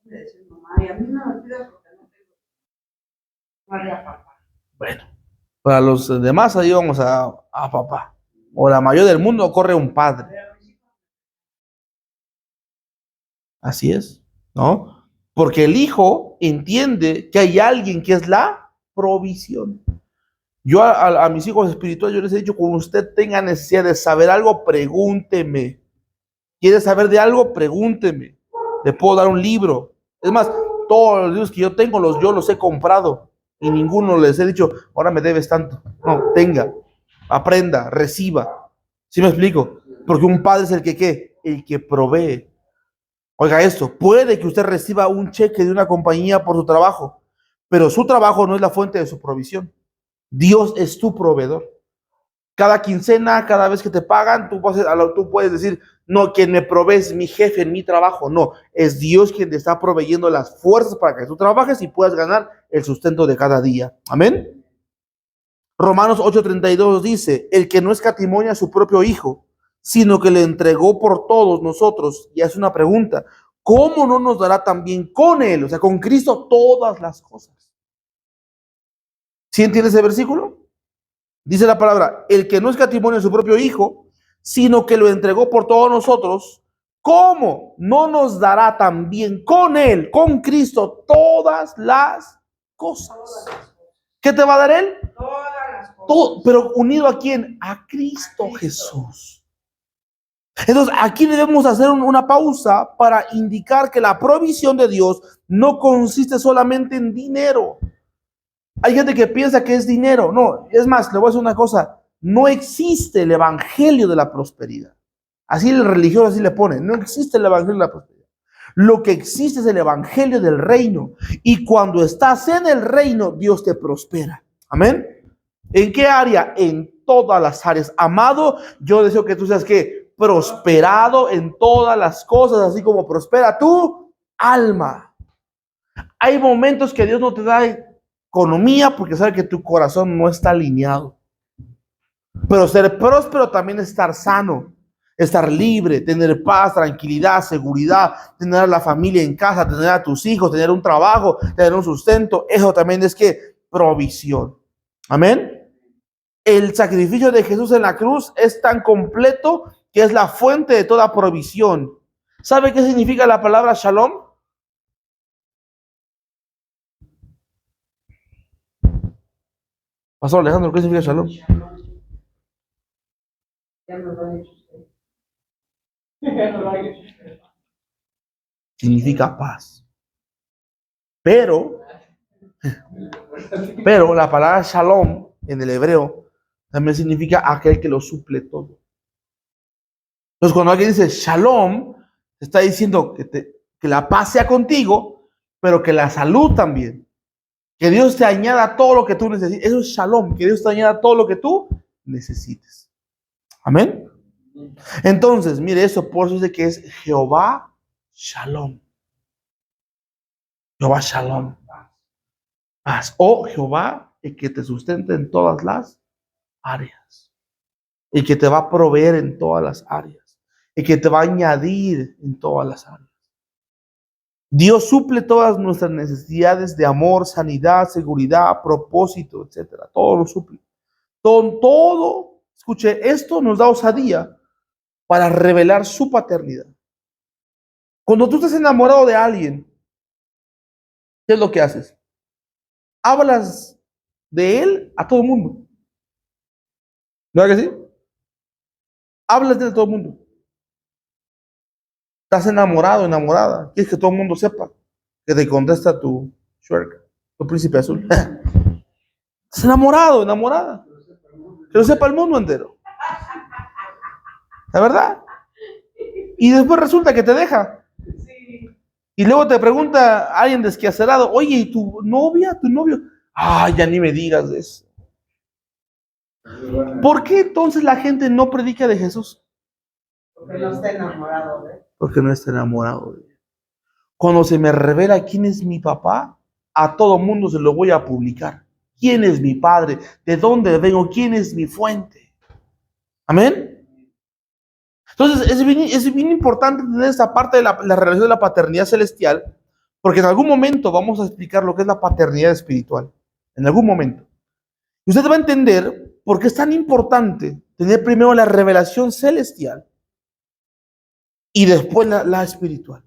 me decía mamá, y a mí no me pidas porque no tengo. No había papá. Bueno, para los demás ahí vamos a papá. O la mayor del mundo corre un padre. Así es, ¿no? Porque el hijo entiende que hay alguien que es la provisión. Yo a mis hijos espirituales, yo les he dicho, cuando usted tenga necesidad de saber algo, pregúnteme. ¿Quiere saber de algo? Pregúnteme. Le puedo dar un libro. Es más, todos los libros que yo tengo, yo los he comprado. Y ninguno les he dicho, ahora me debes tanto. No, tenga, aprenda, reciba. ¿Sí me explico? Porque un padre es el que, ¿qué? El que provee. Oiga esto, puede que usted reciba un cheque de una compañía por su trabajo, pero su trabajo no es la fuente de su provisión. Dios es tu proveedor. Cada quincena, cada vez que te pagan, tú puedes decir, no, quien me provee es mi jefe en mi trabajo. No, es Dios quien te está proveyendo las fuerzas para que tú trabajes y puedas ganar el sustento de cada día. Amén. Romanos 8:32 dice, el que no escatimó a su propio hijo, sino que le entregó por todos nosotros. Y hace una pregunta, ¿cómo no nos dará también con él, o sea, con Cristo, todas las cosas? ¿Sí entiende ese versículo? Dice la palabra, el que no escatimó a su propio hijo, sino que lo entregó por todos nosotros, ¿cómo no nos dará también con él, con Cristo, todas las cosas? ¿Qué te va a dar él? Todas las cosas. Todo, pero unido ¿a quién? A Cristo Jesús. Entonces, aquí debemos hacer una pausa para indicar que la provisión de Dios no consiste solamente en dinero. Hay gente que piensa que es dinero. No, es más, le voy a decir una cosa. No existe el evangelio de la prosperidad. Así el religioso así le pone. No existe el evangelio de la prosperidad. Lo que existe es el evangelio del reino. Y cuando estás en el reino, Dios te prospera. Amén. ¿En qué área? En todas las áreas. Amado, yo deseo que tú seas que prosperado en todas las cosas, así como prospera tu alma. Hay momentos que Dios no te da economía porque sabe que tu corazón no está alineado. Pero ser próspero también es estar sano, estar libre, tener paz, tranquilidad, seguridad, tener a la familia en casa, tener a tus hijos, tener un trabajo, tener un sustento. Eso también es que provisión. Amén. El sacrificio de Jesús en la cruz es tan completo que es la fuente de toda provisión. ¿Sabe qué significa la palabra shalom? Pastor Alejandro, ¿qué significa shalom? Ya me lo han dicho usted. Significa paz. Pero la palabra shalom en el hebreo también significa aquel que lo suple todo. Entonces, cuando alguien dice shalom, está diciendo que la paz sea contigo, pero que la salud también. Que Dios te añada todo lo que tú necesites. Eso es shalom, que Dios te añada todo lo que tú necesites. Amén. Entonces, mire eso, por eso dice que es Jehová Shalom. Jehová Shalom. Paz. O Jehová y que te sustenta en todas las áreas. Y que te va a proveer en todas las áreas. Y que te va a añadir en todas las áreas. Dios suple todas nuestras necesidades de amor, sanidad, seguridad, propósito, etcétera. Todo lo suple. Todo, escuche, esto nos da osadía para revelar su paternidad. Cuando tú estás enamorado de alguien, ¿qué es lo que haces? Hablas de él a todo el mundo. ¿No es que sí? Hablas de él a todo el mundo. Estás enamorado, enamorada. Quieres que todo el mundo sepa que te contesta tu Shrek, tu príncipe azul. Estás enamorado, enamorada. Que lo sepa el mundo entero. ¿La verdad? Y después resulta que te deja. Y luego te pregunta alguien desquacerado, oye, ¿y tu novia, tu novio? Ay, ya ni me digas de eso. ¿Por qué entonces la gente no predica de Jesús? Porque no está enamorado de él. Porque no está enamorado de él. Cuando se me revela quién es mi papá, a todo mundo se lo voy a publicar. ¿Quién es mi padre? ¿De dónde vengo? ¿Quién es mi fuente? Amén. Entonces es bien importante tener esta parte de la relación de la paternidad celestial, porque en algún momento vamos a explicar lo que es la paternidad espiritual. En algún momento. Y usted va a entender por qué es tan importante tener primero la revelación celestial y después la espiritual.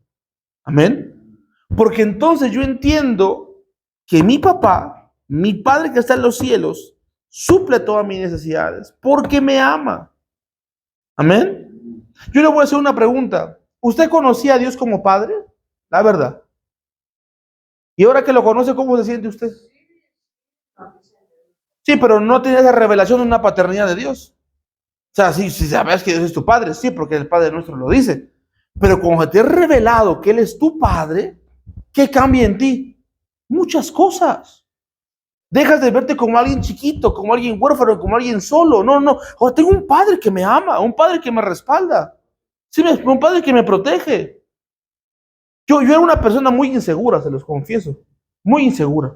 Amén. Porque entonces yo entiendo que mi papá, mi Padre que está en los cielos, suple todas mis necesidades porque me ama. Amén. Yo le voy a hacer una pregunta. ¿Usted conocía a Dios como Padre? La verdad. Y ahora que lo conoce, ¿cómo se siente usted? Sí, pero no tiene esa revelación de una paternidad de Dios. O sea, sí, sabes que Dios es tu Padre, sí, porque el Padre nuestro lo dice. Pero cuando te he revelado que Él es tu Padre, ¿qué cambia en ti? Muchas cosas. Dejas de verte como alguien chiquito, como alguien huérfano, como alguien solo. No. Ahora tengo un Padre que me ama, un Padre que me respalda. Sí, un Padre que me protege. Yo era una persona muy insegura, se los confieso. Muy insegura.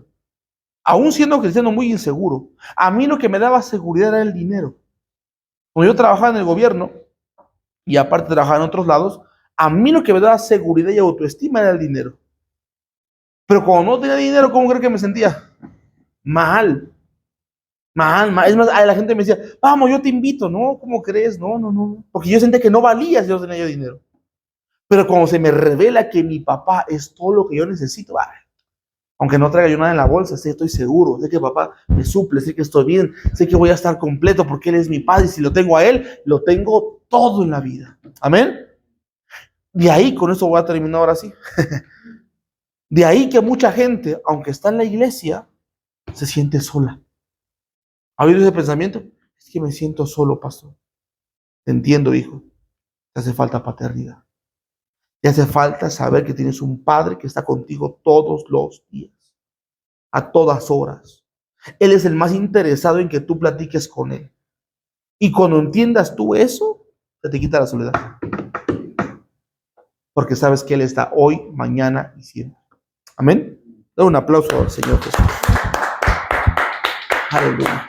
Aún siendo cristiano, muy inseguro. A mí lo que me daba seguridad era el dinero. Cuando yo trabajaba en el gobierno, y aparte trabajaba en otros lados, a mí lo que me daba seguridad y autoestima era el dinero. Pero cuando no tenía dinero, ¿cómo creo que me sentía? Mal. Es más, la gente me decía, vamos, yo te invito. No, ¿cómo crees? No. Porque yo sentía que no valía si no tenía yo dinero. Pero cuando se me revela que mi papá es todo lo que yo necesito, aunque no traiga yo nada en la bolsa, estoy seguro, sé que papá me suple, sé que estoy bien, sé que voy a estar completo porque Él es mi Padre y si lo tengo a Él, lo tengo todo en la vida. Amén. De ahí, con esto voy a terminar ahora sí. De ahí que mucha gente, aunque está en la iglesia, se siente sola. ¿Ha oído ese pensamiento? Es que me siento solo, pastor. Te entiendo, hijo. Te hace falta paternidad. Te hace falta saber que tienes un Padre que está contigo todos los días, a todas horas. Él es el más interesado en que tú platiques con Él. Y cuando entiendas tú eso, se te quita la soledad. Porque sabes que Él está hoy, mañana y siempre. Amén. Da un aplauso al Señor Jesús. Aleluya.